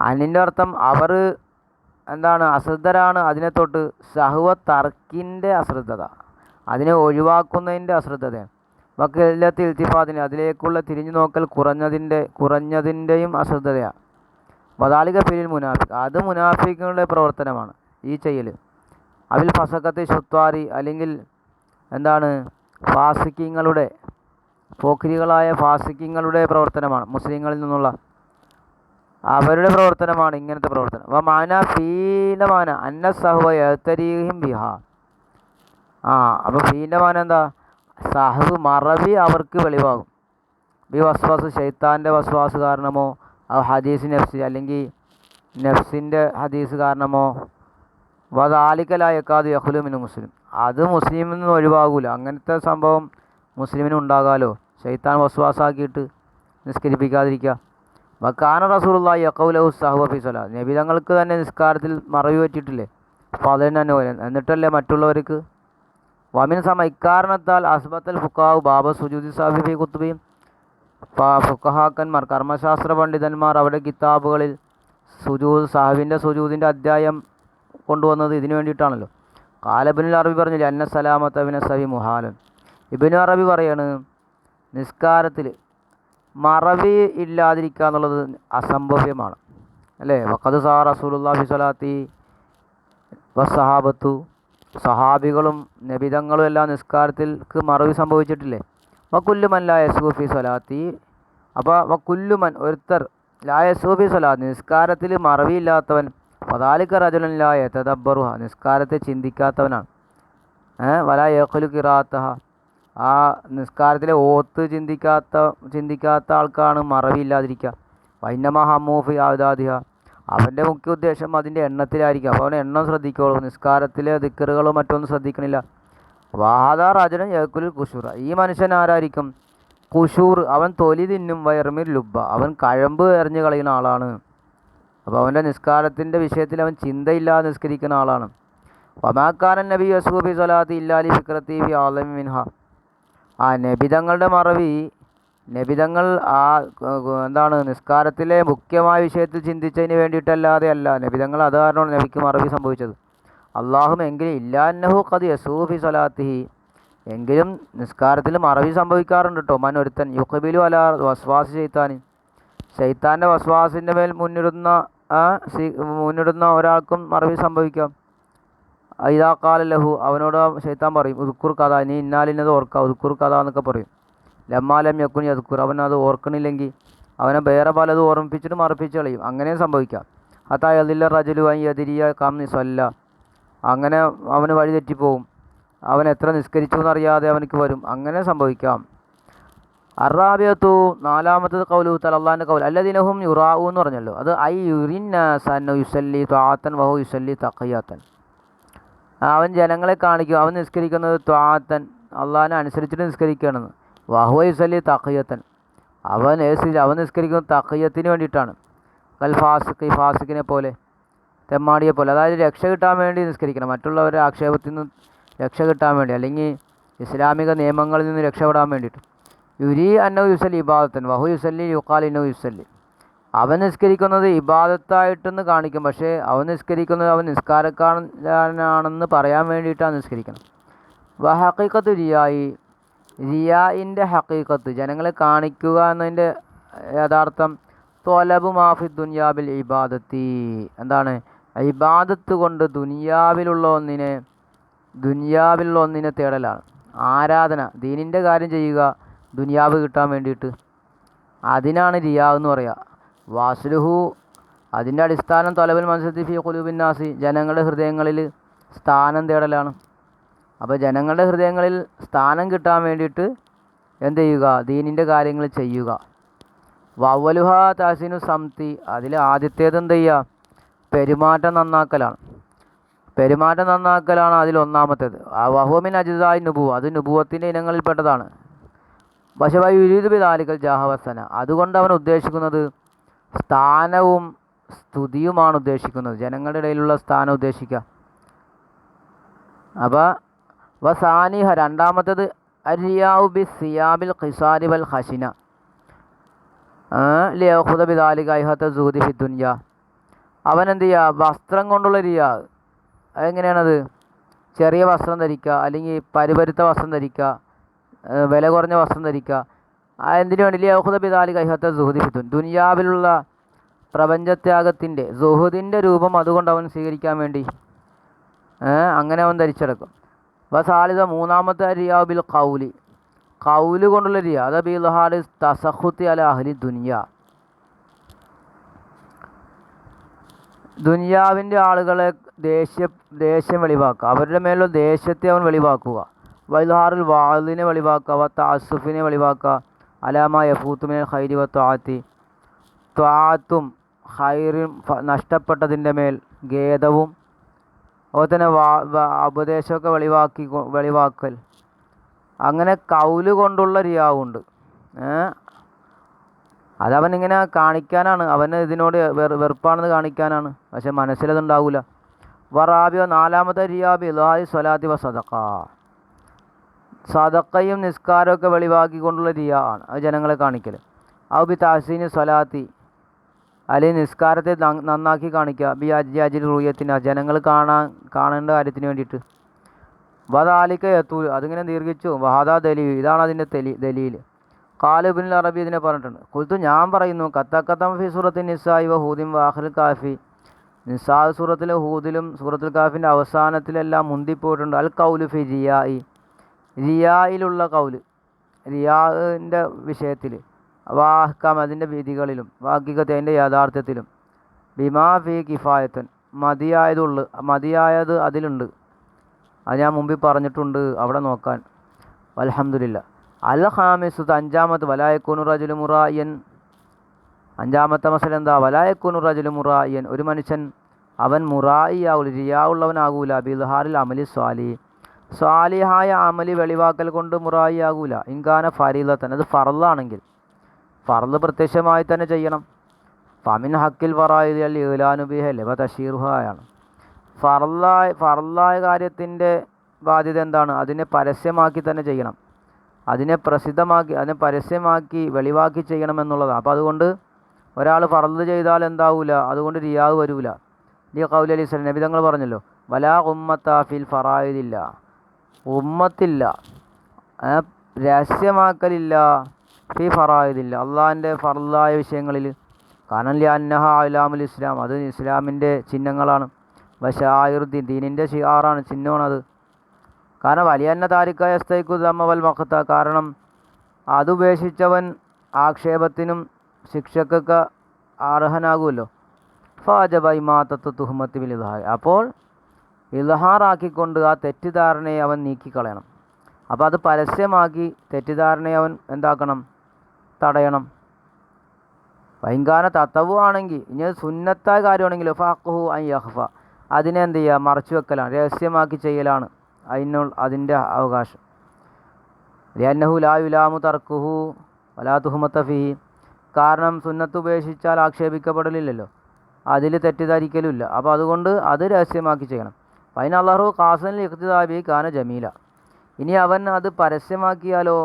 അന്നിൻ്റെ അർത്ഥം അവർ എന്താണ് അശ്രദ്ധരാണ് അതിനെ തൊട്ട് സഹുവ തർക്കിൻ്റെ അശ്രദ്ധത അതിനെ ഒഴിവാക്കുന്നതിൻ്റെ അശ്രദ്ധതയാണ്. വക്കില്ലത്തിൽ ഇൽത്തിഫാത്തിന് അതിലേക്കുള്ള തിരിഞ്ഞു നോക്കൽ കുറഞ്ഞതിൻ്റെയും അശ്രദ്ധതയാണ്. വദാലിക ഫിലിൽ മുനാഫിഖ് അത് മുനാഫിക്കുകളുടെ പ്രവർത്തനമാണ് ഈ ചെയ്യൽ. അവിൽ ഫസഖത്ത് ശുത്വാരി അല്ലെങ്കിൽ എന്താണ് ഫാസിക്കിങ്ങളുടെ പോക്രികളായ ഫാസിക്കിങ്ങളുടെ പ്രവർത്തനമാണ്. മുസ്ലിങ്ങളിൽ നിന്നുള്ള അവരുടെ പ്രവർത്തനമാണ് ഇങ്ങനത്തെ പ്രവർത്തനം. മാന ഫീൻ്റെ മാന അന്ന സഹ്വ യതരീഹിം ബിഹ. അപ്പോൾ ഫീൻ്റെ മാന എന്താ? സഹവ് മറവി അവർക്ക് വെളിവാകും. ബി വസ്വാസ് ശൈത്താൻ്റെ വസ്വാസ് കാരണമോ ഹദീസ് നഫ്സ് അല്ലെങ്കിൽ നഫ്സിൻ്റെ ഹദീസ് കാരണമോ വദാലിക്കലായക്കാത് യഹ്ലുമിന് മുസ്ലിം അത് മുസ്ലിമിൽ നിന്ന് ഒഴിവാകൂല. അങ്ങനത്തെ സംഭവം മുസ്ലിമിന് ഉണ്ടാകാലോ, ശൈത്താൻ വസ്വാസാക്കിയിട്ട് നിസ്കരിപ്പിക്കാതിരിക്കുക. വക്കാന റസൂലുള്ളാഹി യഖൗലഹു സഹവ ഫി സ്വലാ നബി തങ്ങൾക്ക് തന്നെ നിസ്കാരത്തിൽ മറവി പറ്റിയിട്ടില്ലേ? അപ്പോൾ അതിന് തന്നെ എന്നിട്ടല്ലേ മറ്റുള്ളവർക്ക്. വമിൻ സമ ഇക്കാരണത്താൽ അസ്ബത്തൽ ഫുഖാഹു ബാബ സുജൂദി സാഫി ഫി കുത്തുബിയും ഫുഖഹാക്കന്മാർ കർമ്മശാസ്ത്ര പണ്ഡിതന്മാർ അവിടെ കിതാബുകളിൽ സുജൂദ് സാഹുവിൻ്റെ സുജൂദിൻ്റെ അധ്യായം കൊണ്ടുവന്നത് ഇതിനു വേണ്ടിയിട്ടാണല്ലോ. കാലബിനുൽ അറബി പറഞ്ഞില്ലേ അന്ന സലാമത്ത ബിന സവി മുഹാലൻ. ഇബ്നു അറബി പറയാണ് നിസ്കാരത്തിൽ മറവി ഇല്ലാതിരിക്കുക എന്നുള്ളത് അസംഭവ്യമാണ് അല്ലേ. വഖദ് സാ റസൂലുള്ളാഹി സ്വലാത്തി വസ്സഹാബത്തു സഹാബികളും നബിതങ്ങളും എല്ലാം നിസ്കാരത്തിൽക്ക് മറവി സംഭവിച്ചിട്ടില്ലേ. വക്കുല്ലുമൻ ലാ യസ്ഹു സ്വലാത്തി അപ്പോൾ വക്കുല്ലുമൻ ഒരുത്തർ ലാ യസ്ഹു സ്വലാത്തി നിസ്കാരത്തിൽ മറവിയില്ലാത്തവൻ ഫദാലിക റജുലൻ ലാ യതദബ്ബറുഹ നിസ്കാരത്തെ ചിന്തിക്കാത്തവനാണ്. വലാ യഖ്ലു ഖിറാഅത്തഹ ആ നിസ്കാരത്തിലെ ഓത്ത് ചിന്തിക്കാത്ത ആൾക്കാണ് മറവിയില്ലാതിരിക്കുക. വൈന്നമ ഹമ്മൂഫി ആദാദിഹ അവൻ്റെ മുഖ്യ ഉദ്ദേശം അതിൻ്റെ എണ്ണത്തിലായിരിക്കും. അപ്പോൾ അവൻ എണ്ണം ശ്രദ്ധിക്കുള്ളൂ, നിസ്കാരത്തിലെ ദിക്റുകളോ മറ്റൊന്നും ശ്രദ്ധിക്കണില്ല. വാഹാദാ റജുലൻ യഅ്കുലുൽ ഖുശൂറ ഈ മനുഷ്യൻ ആരായിരിക്കും? ഖുശൂർ അവൻ തൊലി തിന്നും, വയർമിർ ലുബ്ബ അവൻ കഴമ്പ് എറിഞ്ഞ് കളയുന്ന ആളാണ്. അപ്പോൾ അവൻ്റെ നിസ്കാരത്തിൻ്റെ വിഷയത്തിൽ അവൻ ചിന്തയില്ലാതെ നിസ്കരിക്കുന്ന ആളാണ്. വമാക്കാരൻ നബി യസ്ഹു സ്വലാത്തി ഇല്ലാലി ഫിക്രത്തി ഫി ആലമി മിൻഹ നബിതങ്ങളുടെ മറവി നബിതങ്ങൾ എന്താണ് നിസ്കാരത്തിലെ മുഖ്യമായ വിഷയത്തിൽ ചിന്തിച്ചതിന് വേണ്ടിയിട്ടല്ലാതെ അല്ല. നബിതങ്ങൾ അത് കാരണമാണ് നബിക്ക് മറവി സംഭവിച്ചത്. അള്ളാഹും എങ്കിലും ഇല്ലാന്നഹു ഖദ് യസ്ഹു ഫി സ്വലാത്തിഹി എങ്കിലും നിസ്കാരത്തിൽ മറവി സംഭവിക്കാറുണ്ട് കേട്ടോ. മൻ ഒരുത്തൻ യുഖ്ബിലു അലാ വസ്വാസ് ശൈത്താൻ്റെ വസ്വാസിൻ്റെ മേൽ മുന്നിടുന്ന ഒരാൾക്കും മറവി സംഭവിക്കാം. ഇദാ ഖാല ലഹു അവനോട് ശൈത്താൻ പറയും ഉദ്കുർ കഥ നീ ഇന്നാലിന്നത് ഓർക്കുക ഉദ്കുർ കഥ എന്നൊക്കെ പറയും. ലമ്മാലം യക്കുൻ യദ്കുർ അവനത് ഓർക്കണില്ലെങ്കിൽ അവനെ വേറെ പലതും ഓർമ്മിപ്പിച്ചിട്ട് മറപ്പിച്ച് കളയും. അങ്ങനെയും സംഭവിക്കാം. ഹത്താ യദില്ല റജുലു അൻ യദ്രിയ കം നിസല്ല അങ്ങനെ അവന് വഴി തെറ്റിപ്പോവും. അവൻ എത്ര നിസ്കരിച്ചു എന്നറിയാതെ അവനക്ക് വരും. അങ്ങനെ സംഭവിക്കാം. അറാബിയത്തു നാലാമത്തത് കൗലു തആല അല്ലാഹുവിൻ്റെ കൗൽ അല്ലദീനഹും യുറാഊ എന്ന് പറഞ്ഞല്ലോ. അത് ഐ യുറിന്നാസ അന്നഹു യുസല്ലി ത്വാഅത്തൻ വഹു യുസല്ലി തഖിയത്തൻ അവൻ ജനങ്ങളെ കാണിക്കും അവൻ നിസ്കരിക്കുന്നത് ത്വാഅത്തൻ അള്ളാഹിനെ അനുസരിച്ചിട്ട് നിസ്കരിക്കുകയാണെന്ന്. വഹുവ യുസല്ലി തഖിയത്തൻ അവൻ നിസ്കരിക്കുന്നത് തഖിയത്തിന് വേണ്ടിയിട്ടാണ്. കൽ ഫാസിക്കിനെ പോലെ തെമ്മാടിയെ പോലെ അതായത് രക്ഷ കിട്ടാൻ വേണ്ടി നിസ്കരിക്കണം. മറ്റുള്ളവരുടെ ആക്ഷേപത്തിൽ നിന്ന് രക്ഷ കിട്ടാൻ വേണ്ടി അല്ലെങ്കിൽ ഇസ്ലാമിക നിയമങ്ങളിൽ നിന്ന് രക്ഷപ്പെടാൻ വേണ്ടിയിട്ട്. യുരി അന്നഹു യുസല്ലി ഇബാദത്തൻ വഹു യുസല്ലി യുഖാൽ ഇന്നഹു യുസല്ലി അവൻ നിസ്കരിക്കുന്നത് ഇബാദത്തായിട്ടെന്ന് കാണിക്കും. പക്ഷേ അവൻ നിസ്കരിക്കുന്നത് അവൻ നിസ്കാരക്കാരനാണെന്ന് പറയാൻ വേണ്ടിയിട്ടാണ് നിസ്കരിക്കണം. ഹഖീഖത്ത് റിയായിൻ്റെ ഹഖീഖത്ത് ജനങ്ങളെ കാണിക്കുക എന്നതിൻ്റെ യഥാർത്ഥം ത്വലബു മാഫി ദുനിയാബിൽ ഇബാദത്തി എന്താണ് ഇബാദത്ത് കൊണ്ട് ദുനിയാവിലുള്ള ഒന്നിനെ തേടലാണ്. ആരാധന ദീനിൻ്റെ കാര്യം ചെയ്യുക ദുനിയാവ് കിട്ടാൻ വേണ്ടിയിട്ട് അതിനാണ് റിയാ എന്ന് പറയുക. വാസ്ലുഹു അതിൻ്റെ അടിസ്ഥാനം തൊലബുൽ മൻസത്തി ഫി ഖുലൂബിൻ നാസി ജനങ്ങളുടെ ഹൃദയങ്ങളിൽ സ്ഥാനം തേടലാണ്. അപ്പോൾ ജനങ്ങളുടെ ഹൃദയങ്ങളിൽ സ്ഥാനം കിട്ടാൻ വേണ്ടിയിട്ട് എന്ത് ചെയ്യുക? ദീനിൻ്റെ കാര്യങ്ങൾ ചെയ്യുക. വവലുഹ തഹസീനു സംതി അതിൽ ആദ്യത്തേത് എന്ത് ചെയ്യുക? പെരുമാറ്റം നന്നാക്കലാണ് അതിലൊന്നാമത്തേത്. വഹുമിൻ അജിസായി നുബുവ അത് നുബുവത്തിൻ്റെ ഇനങ്ങളിൽപ്പെട്ടതാണ്. പക്ഷേ യുരീദു ബിദാലിക്കൽ ജാഹവസന അതുകൊണ്ട് അവൻ ഉദ്ദേശിക്കുന്നത് സ്ഥാനവും സ്തുതിയുമാണ് ഉദ്ദേശിക്കുന്നത്. ജനങ്ങളുടെ ഇടയിലുള്ള സ്ഥാനം ഉദ്ദേശിക്കുക. അപ്പോൾ വസാനിഹ രണ്ടാമത്തേത് അരിയാഉ ബി സിയാബിൽ ഖിസാരി വൽ ഖശിന ലിയഖുദ ബിദാലിക ഐഹത സുഹുദി ഫി ദുനിയ അവൻ എന്ത് ചെയ്യുക? വസ്ത്രം കൊണ്ടുള്ള റിയാ അതെങ്ങനെയാണത്? ചെറിയ വസ്ത്രം ധരിക്കുക, അല്ലെങ്കിൽ പരുപരുത്ത വസ്ത്രം ധരിക്കുക, വില കുറഞ്ഞ വസ്ത്രം ധരിക്കുക. എന്തിനു വേണ്ടി? യഹുദ ബിദാലി കൈഹത്ത സുഹുദിഫിത്തുൻ, ദുനിയാവിലുള്ള പ്രപഞ്ചത്യാഗത്തിൻ്റെ സുഹുദിൻ്റെ രൂപം അതുകൊണ്ട് അവൻ സ്വീകരിക്കാൻ വേണ്ടി അങ്ങനെ അവൻ ധരിച്ചെടുക്കും. സാലിദ മൂന്നാമത്തെ റിയാ ബിൽ കൗലി, കൗല് കൊണ്ടുള്ള റിയാ. അത് ബിൽഹാഡ് തസഹുത്തി അല അഹ്ലി ദുനിയ, ദുനിയാവിൻ്റെ ആളുകളെ ദേഷ്യം വെളിവാക്കുക, അവരുടെ മേലുള്ള ദേഷ്യത്തെ അവൻ വെളിവാക്കുക. വൈൽഹാറുൽ വാദിനെ വെളിവാക്കുക, താസുഫിനെ വെളിവാക്കുക. അലാമ യഫൂത്തുമിനൽ ഖൈരി വ ത്വാഅത്തി, ത്വാഅത്തും ഖൈറും നഷ്ടപ്പെട്ടതിൻ്റെ മേൽ ഖേദവും. അതുപോലെ തന്നെ ഉപദേശമൊക്കെ വെളിവാക്കൽ. അങ്ങനെ കൗല് കൊണ്ടുള്ള റിയാവുണ്ട്. അതവനിങ്ങനെ കാണിക്കാനാണ്, അവന് ഇതിനോട് വെറുപ്പാണെന്ന് കാണിക്കാനാണ്. പക്ഷെ മനസ്സിലതുണ്ടാവില്ല. വറാബിയോ നാലാമത്തെ റിയാബി ഇൽഹായി സ്വലാത്തി വ സദഖ, സദഖയും നിസ്കാരമൊക്കെ വെളിവാക്കിക്കൊണ്ടുള്ള റിയ ആണ്. അത് ജനങ്ങളെ കാണിക്കൽ. ഔ ബി തഹസീനി സ്വലാത്തി, അല്ലെങ്കിൽ നിസ്കാരത്തെ നന്നാക്കി കാണിക്കുക. ബി അജിൽ റൂയത്തിന്, ജനങ്ങൾ കാണേണ്ട കാര്യത്തിന് വേണ്ടിയിട്ട്. വദാലിക യത്തൂൽ, അതിങ്ങനെ ദീർഘിച്ചു. വഹാദാ ദലീൽ, ഇതാണ് അതിൻ്റെ ദലീൽ. ഖാലിബുൽ അറബി ഇതിനെ പറഞ്ഞിട്ടുണ്ട്. കുൽത്തു, ഞാൻ പറയുന്നു, കത്തക്കത്തം ഫി സൂറത്തിൻ നിസായി വ ഹൂദിൻ വ ആഖിറുൽ കാഫി, നിസാ സൂറത്തിലെ ഹൂദിലും സൂറത്തുൽ കാഫിൻ്റെ അവസാനത്തിലെല്ലാം മുന്തിപ്പോയിട്ടുണ്ട്. അൽ കൗലു ഫി റിയായി, റിയായിലുള്ള കൗല്, റിയാൻ്റെ വിഷയത്തിൽ. വാഹ്കം, അതിൻ്റെ വിധികളിലും. വാക്കികത്തെ, അതിൻ്റെ യാഥാർത്ഥ്യത്തിലും. ബിമാ ഫി കിഫായത്തൻ, മതിയായത് അതിലുണ്ട്. അത് ഞാൻ മുമ്പിൽ പറഞ്ഞിട്ടുണ്ട്, അവിടെ നോക്കാൻ. അൽഹംദുലില്ലാ. അൽ ഖാമിസു, അഞ്ചാമത്തെ, വലായക്കുനു റജുലു മുറായൻ, അഞ്ചാമത്തെ മസല എന്താ? വലായക്കുനു റജുലു മുറായൻ, ഒരു മനുഷ്യൻ അവൻ മുറായി ആകൂല, റിയാ ഉള്ളവനാകൂല. ബിൽഹാറിൽ അമലി സ്വാലിഹായ അമലി വെളിവാക്കൽ കൊണ്ട് മുറായി ആകൂല. ഇൻകാന ഫരീലത്തൻ, അത് ഫർളാണെങ്കിൽ ഫർള് പ്രത്യക്ഷമായി തന്നെ ചെയ്യണം. ഫമിൻ ഹക്കിൽ ഫറായിദി അൽ ഇലാനു ബിഹ ലവ തഷീറുഹായാണ്. ഫർളായ കാര്യത്തിൻ്റെ ബാധ്യത എന്താണ്? അതിനെ പരസ്യമാക്കി തന്നെ ചെയ്യണം, അതിനെ പരസ്യമാക്കി വെളിവാക്കി ചെയ്യണമെന്നുള്ളതാണ്. അപ്പോൾ അതുകൊണ്ട് ഒരാൾ ഫർള് ചെയ്താൽ എന്താവില്ല, അതുകൊണ്ട് റിയാവ് വരൂല. ഈ ഖൗലി അലൈഹി സ്വലം, നബി തങ്ങൾ പറഞ്ഞല്ലോ, വലാ ഉമ്മത്ത ഫിൽ ഫറായിദില്ല, ഉമ്മത്തില്ല, രഹസ്യമാക്കലില്ല, ഫി ഫറായിദില്ല, അള്ളാഹിൻ്റെ ഫർളായ വിഷയങ്ങളിൽ. കാരണം അന്നഹ അലാമുൽ ഇസ്ലാം, അത് ഇസ്ലാമിൻ്റെ ചിഹ്നങ്ങളാണ്. വശായിറുദ്ദീൻ, ദീനിൻ്റെ ഷിആറാണ്, ചിഹ്നമാണത്. കാരണം വലിയന്ന താരിക്കായ സ്തൈക്കുദമ്മ വൽ മഖത്ത, കാരണം അതുപേക്ഷിച്ചവൻ ആക്ഷേപത്തിനും ശിക്ഷക്കൊക്കെ അർഹനാകുമല്ലോ. ഫാജബ ഇമാത്തത്ത് തുഹ്മത്തി ബിൽ ഇദ്ഹാർ, അപ്പോൾ ഇദ്ഹാറാക്കിക്കൊണ്ട് ആ തെറ്റിദ്ധാരണയെ അവൻ നീക്കിക്കളയണം. അപ്പോൾ അത് പരസ്യമാക്കി തെറ്റിദ്ധാരണയെ അവൻ എന്താക്കണം? തടയണം. വൈങ്കാന തത്തവു ആണെങ്കിൽ, ഇനി അത് സുന്നത്തായ കാര്യമാണെങ്കിലോ ഫഖ്ഹു അൻ യഖ്ഫ, അതിനെ എന്ത് ചെയ്യുക? മറച്ചു വെക്കലാണ്, രഹസ്യമാക്കി ചെയ്യലാണ് അതിൻ്റെ അവകാശം. ലിഅന്നഹു ലാ യുലാമു തർക്കുഹു വലാ തുഹ്മത ഫീഹി, കാരണം സുന്നത്ത് ഉപേക്ഷിച്ചാൽ ആക്ഷേപിക്കപ്പെടലില്ലല്ലോ, അതിൽ തെറ്റിദ്ധരിക്കലുമില്ല. അപ്പോൾ അതുകൊണ്ട് അത് രഹസ്യമാക്കി ചെയ്യണം. ഫൈന അല്ലാഹു ഖാസൻ ഇഖ്തിദാബി കാന ജമീല, ഇനി അവൻ അത് പരസ്യമാക്കിയാലോ,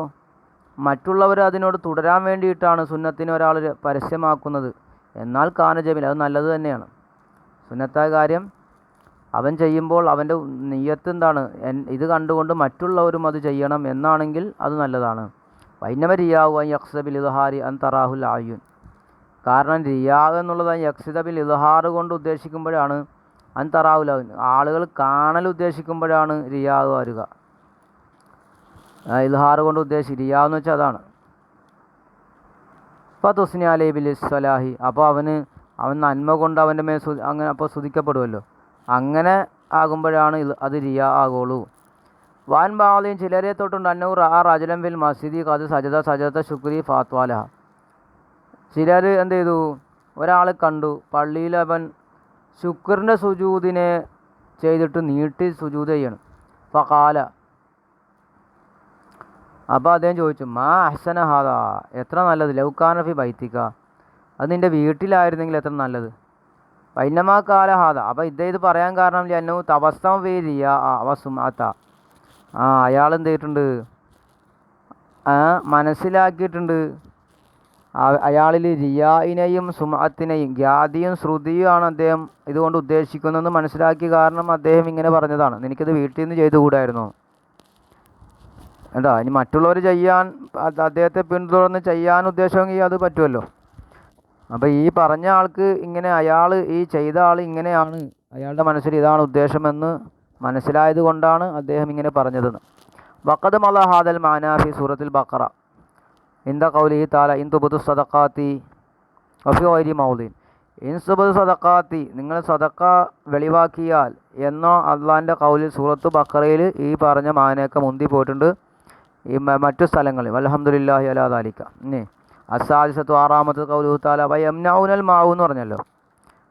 മറ്റുള്ളവർ അതിനോട് തുടരാൻ വേണ്ടിയിട്ടാണ് സുന്നത്തിനെ ഒരാൾ പരസ്യമാക്കുന്നത്, എന്നാൽ കാന ജമീല, അത് നല്ലത് തന്നെയാണ്. സുന്നത്തായ കാര്യം അവൻ ചെയ്യുമ്പോൾ അവൻ്റെ നിയ്യത്ത് എന്താണ്? ഇത് കണ്ടുകൊണ്ട് മറ്റുള്ളവരും അത് ചെയ്യണം എന്നാണെങ്കിൽ അത് നല്ലതാണ്. വൈനമ റിയാവു അൻ യഖ്സബിൽ ഇദ്ഹാരി അൻ തറാഹുൽ ആയുൻ, കാരണം റിയാവ് എന്നുള്ളത് യഖ്സിദബിൽ ഇദ്ഹാർ കൊണ്ട് ഉദ്ദേശിക്കുമ്പോഴാണ്, അൻ തറാഹുൽ ആയുൻ, ആളുകൾ കാണൽ ഉദ്ദേശിക്കുമ്പോഴാണ് റിയാവ് വരിക. ഇദ്ഹാർ കൊണ്ട് റിയാവ് എന്ന് വെച്ചാൽ അതാണ്. ഫതുസ്നി അലൈ ബിൽ സ്വലാഹി, അപ്പോൾ അവൻ നന്മ കൊണ്ട് അവൻ്റെ മേൽ അങ്ങനെ അപ്പോൾ സ്തുതിക്കപ്പെടുമല്ലോ. അങ്ങനെ ആകുമ്പോഴാണ് അത് റിയാ ആകുള്ളൂ. വാൻ ബാലിയും, ചിലരെ തൊട്ടുണ്ട്, അന്നൂർ ആ റജലം ഫിൽ മസ്ജിദി ഖദ് സജദ ശുക്രി ഫാത്വാലഹ, ചിലർ എന്ത് ചെയ്തു? ഒരാളെ കണ്ടു പള്ളിയിൽ അവൻ ശുക്രിൻ്റെ സുജൂദിനെ ചെയ്തിട്ട് നീട്ടി സുജൂദ് ചെയ്യണം. ഫഖാല, അപ്പോൾ അദ്ദേഹം ചോദിച്ചു, മാ അഹ്സന ഹാദാ, എത്ര നല്ലത്, ലൗകാന ഫി ബൈത്തിക, അത് നിൻ്റെ വീട്ടിലായിരുന്നെങ്കിൽ എത്ര നല്ലത്. വൈനമാ കാല ഹാദ, അപ്പോൾ ഇത് പറയാൻ കാരണം അന്നു തവസ്തം ഫി റിയാ വസുമാത്ത, അയാൾ എന്ത് ചെയ്തിട്ടുണ്ട്? മനസ്സിലാക്കിയിട്ടുണ്ട്, അയാളിൽ റിയായിനെയും സുമഅത്തിനെയും ഖ്യാതിയും ശ്രുതിയുമാണ് അദ്ദേഹം ഇതുകൊണ്ട് ഉദ്ദേശിക്കുന്നതെന്ന് മനസ്സിലാക്കിയ കാരണം അദ്ദേഹം ഇങ്ങനെ പറഞ്ഞതാണ്, നിനക്കിത് വീട്ടിൽ നിന്ന് ചെയ്തുകൂടായിരുന്നു. എന്താ ഇനി മറ്റുള്ളവർ ചെയ്യാൻ അദ്ദേഹത്തെ പിന്തുടർന്ന് ചെയ്യാൻ ഉദ്ദേശമെങ്കിൽ അത് പറ്റുമല്ലോ. അപ്പോൾ ഈ പറഞ്ഞ ആൾക്ക് ഇങ്ങനെ ഈ ചെയ്ത ആൾ ഇങ്ങനെയാണ്, അയാളുടെ മനസ്സിൽ ഇതാണ് ഉദ്ദേശമെന്ന് മനസ്സിലായത് കൊണ്ടാണ് അദ്ദേഹം ഇങ്ങനെ പറഞ്ഞതെന്ന്. വഖദ് മള ഹാദൽ മാനാഫി സൂറത്തുൽ ബഖറ ഇന്ദ ഖൗലിഹി തആല ഇൻ തുബ്ദു സദഖാത്തി വഫി ഗൈരി മൗദിൻ. ഇൻ തുബ്ദു സദഖാത്തി, നിങ്ങൾ സദഖ വെളിവാക്കിയാൽ എന്നോ അള്ളാഹിൻ്റെ ഖൗലിൽ സൂറത്ത് ബഖറയിൽ ഈ പറഞ്ഞ മാനയൊക്കെ മുന്തി പോയിട്ടുണ്ട് ഈ മറ്റു സ്ഥലങ്ങളിൽ. അൽഹംദുലില്ലാഹി അലാ ദാലിക. ഇനി അസാദിസത്തു ആറാമത്തെ ഖൗലുഹു തആല വയംനഊനൽ മാഉ എന്ന് പറഞ്ഞല്ലോ,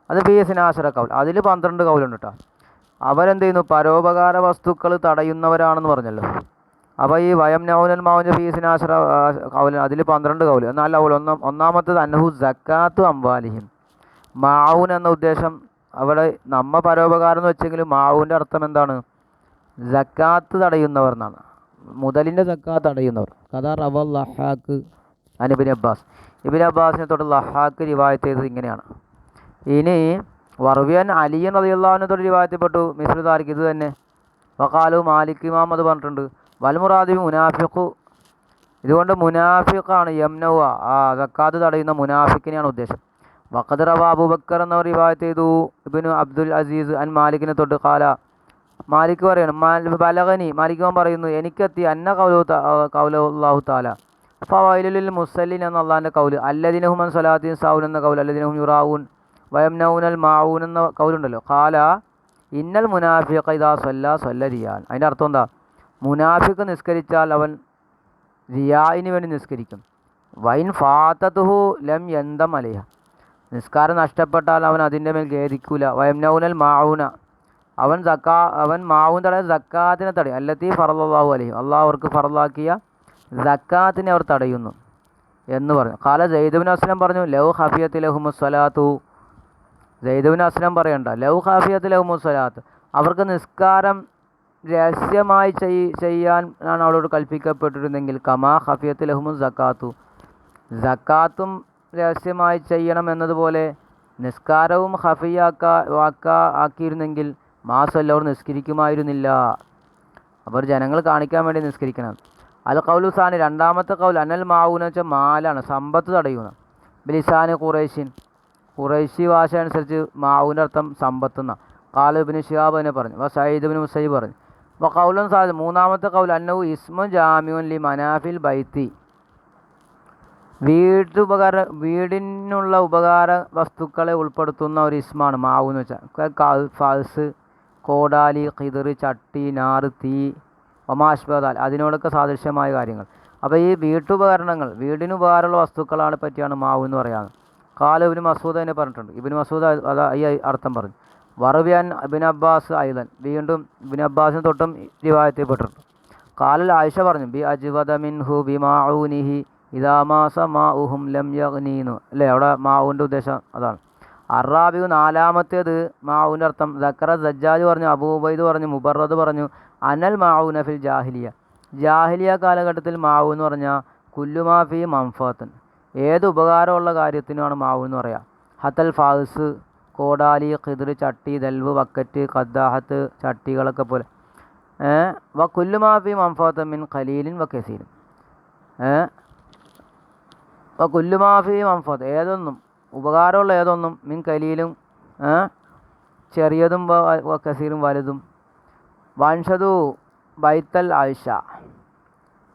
അത് ഫീ ഇസ്നാഅശറ ഖൗൽ, അതിൽ 12 ഖൗലുണ്ട് കേട്ടോ. അവരെന്ത് ചെയ്യുന്നു, പരോപകാര വസ്തുക്കൾ തടയുന്നവരാണെന്ന് പറഞ്ഞല്ലോ. അപ്പോൾ ഈ വയംനഊനൽ മാഉവിൻ്റെ ഫീ ഇസ്നാഅശറ ഖൗൽ, അതിൽ 12 ഖൗൽ. എന്നാൽ ഒന്നാമത്തേത് അന്നഹു സക്കാത്തു അംവാലിഹിം. മാഊൻ എന്ന ഉദ്ദേശം അവിടെ നമ്മ പരോപകാരം എന്ന് വെച്ചെങ്കിലും മാഊൻ്റെ അർത്ഥം എന്താണ്, സക്കാത്ത് തടയുന്നവർ എന്നാണ്, മുതലിൻ്റെ സക്കാത്ത് തടയുന്നവർ. കഥാ റവൽ ലഹാക്ക് ഇബ്നു അബ്ബാസ്, ഇബ്നു അബ്ബാസിനെ തൊട്ട് ലഹാക്ക് റിവായത്ത് ചെയ്തത് ഇങ്ങനെയാണ്. ഇനി വർവിയൻ അലിയൻ റളിയല്ലാഹു അൻഹു തൊട്ട് റിവായത്തിൽപ്പെട്ടു മിസ്ലു ദാലിക, ഇത് തന്നെ. വഖാലു മാലിക് ഇമാം അത് പറഞ്ഞിട്ടുണ്ട്. വൽ മുറാദി മുനാഫിഖു, ഇതുകൊണ്ട് മുനാഫിഖാണ് യംനൗ, സക്കാത്ത് തടയുന്ന മുനാഫിക്കിനെയാണ് ഉദ്ദേശം. വഖദ് റവാ അബൂബക്കർ എന്നവർ റിവായത്ത് ചെയ്തു ഇബ്നു അബ്ദുൽ അസീസ് അൻ മാലിക്കിനെ തൊട്ട്. ഖാല, മാലിക് പറയണം, ബലഗനി, മാലിക് പറയുന്നു, എനിക്കെത്തി അന്ന ഖൗലുല്ലാഹു തആല ഫവൈലുൽ മുസല്ലിൻ എന്ന അള്ളാഹിൻ്റെ കൗല്, അല്ലദീനഹും അൻ സ്വലാത്തിൻ സാഊൻ എന്ന കൗൽ, അല്ലദീനഹും യുറാഊൻ വയംനഊനൽ മാഊൻ എന്ന കൗലുണ്ടല്ലോ. ഖാല ഇന്നൽ മുനാഫിഖ ഇദാ സ്വല്ല സ്വല്ല റിയാൻ. അതിൻ്റെ അർത്ഥം എന്താ, മുനാഫിഖ് നിസ്കരിച്ചാൽ അവൻ റിയായിന് വേണ്ടി നിസ്കരിക്കും. വൈൻ ഫാത്തതുഹു ലം യന്തം അലൈഹ, നിസ്കാരം നഷ്ടപ്പെട്ടാൽ അവൻ അതിൻ്റെ മേൽ ഖേദിക്കൂല. വയംനഊനൽ മാഊന, അവൻ മാഊൻ തടയാൻ സക്കാത്തിനെ തടയും. അല്ലത്തി ഫറളല്ലാഹു അലൈഹി, അള്ളാഹു അവർക്ക് ഫറളാക്കിയ സക്കാത്തിനെ അവർ തടയുന്നു എന്ന് പറഞ്ഞു. ഖാല സയ്യിദ് ഇബ്നു അസ്ലം പറഞ്ഞു, ലൗ ഖഫിയത്ത് ലഹുമുസ് സ്വലാത്തു, സയ്യിദ് ഇബ്നു അസ്ലം പറയണ്ട, ലൗ ഖഫിയത്ത് ലഹുമുസ് സ്വലാത്ത്, അവർക്ക് നിസ്കാരം രഹസ്യമായി ചെയ്യാൻ ആണ് അവളോട് കൽപ്പിക്കപ്പെട്ടിരുന്നെങ്കിൽ, കമാ ഖഫിയത്ത് ലഹുമുസ് സക്കാത്തു, സക്കാത്തും രഹസ്യമായി ചെയ്യണം എന്നതുപോലെ നിസ്കാരവും ആക്കിയിരുന്നെങ്കിൽ മാസമല്ല അവർ നിസ്കരിക്കുമായിരുന്നില്ല. അപ്പോൾ ജനങ്ങൾ കാണിക്കാൻ വേണ്ടി നിസ്കരിക്കണം. അൽ ഖൗലു സാനി, രണ്ടാമത്തെ കൗൽ അനൽ മാഊന വെച്ചാൽ മാലാണ്, സമ്പത്ത് തടയുന്ന. ബിലിസാന് ഖുറൈശിൻ, ഖുറൈശി ഭാഷ അനുസരിച്ച് മാഊൻ്റെ അർത്ഥം സമ്പത്തുന്ന. ഖാല ഇബ്നു ശിഹാബ് തന്നെ പറഞ്ഞു. സഈദ് ഇബ്നു മുസയ്യിബ് പറഞ്ഞു. അപ്പോൾ ഖൗലുൻ സാദ്, മൂന്നാമത്തെ കൗൽ അന്നഹു ഇസ്മുൻ ജാമിഉൻ ലി മനാഫിൽ ബൈത്തി, വീടിനുള്ള ഉപകാര വസ്തുക്കളെ ഉൾപ്പെടുത്തുന്ന ഒരു ഇസ്മാണ് മാവെന്ന് വെച്ചാൽ. ഫാസ്, കോടാലി, ഖിദർ, ചട്ടി, നാറ്, തീ, ഒമാഷ്ബദാൽ, അതിനോടൊക്കെ സാദൃശ്യമായ കാര്യങ്ങൾ. അപ്പോൾ ഈ വീട്ടുപകരണങ്ങൾ, വീടിന് ഉപകാരമുള്ള വസ്തുക്കളാണ് പറ്റിയാണ് മാവ് എന്ന് പറയാറ്. ഖാല ഇബ്നു മസ്ഊദ് തന്നെ പറഞ്ഞിട്ടുണ്ട്. ഇബ്നു മസ്ഊദ് ഈ അർത്ഥം പറഞ്ഞു. വറബിയാൻ ഇബ്നു അബ്ബാസ് ഐദൻ, വീണ്ടും ഇബ്നു അബ്ബാസിന് തൊട്ടും റിവായത്തിൽപ്പെട്ടിട്ടുണ്ട്. ഖാലൽ ആയിഷ പറഞ്ഞു, ബി അജ്വദ മിൻഹു ബിമാഊനിഹി ഇദാമാസ മാഉഹും ലം യഗ്നീനു, അല്ലേ, അവിടെ മാവുൻ്റെ ഉദ്ദേശം അതാണ്. അറാബിയു, നാലാമത്തേത് മാവുൻ്റെ അർത്ഥം. സക്കറ സജ്ജാജ് പറഞ്ഞു, അബൂ ഉബൈദ് പറഞ്ഞു, മുബറദ് പറഞ്ഞു, അനൽ മാഊന ഫിൽ ജാഹിലിയ കാലഘട്ടത്തിൽ മാവ് എന്ന് പറഞ്ഞാൽ കുല്ലുമാഫി മംഫാത്തൻ, ഏത് ഉപകാരമുള്ള കാര്യത്തിനാണ് മാവ് എന്ന് പറയുക. ഹത്തൽ ഫാസ്, കോടാലി, ഖിദർ, ചട്ടി, ദൽവ്, ബക്കറ്റ്, ഖദ്ദാഹത്ത്, ചട്ടികളൊക്കെ പോലെ. വ കുല്ലുമാഫി മംഫാത്തൻ മിൻ ഖലീലിൻ വ കസീരിൻ, അപ്പോൾ കുല്ലുമാഫി മംഫത്ത്, ഏതൊന്നും ഉപകാരമുള്ള ഏതൊന്നും, മിൻ കലീലും ചെറിയതും കസീറും വലുതും. വൻഷതു ബൈത്തൽ ആയിഷ,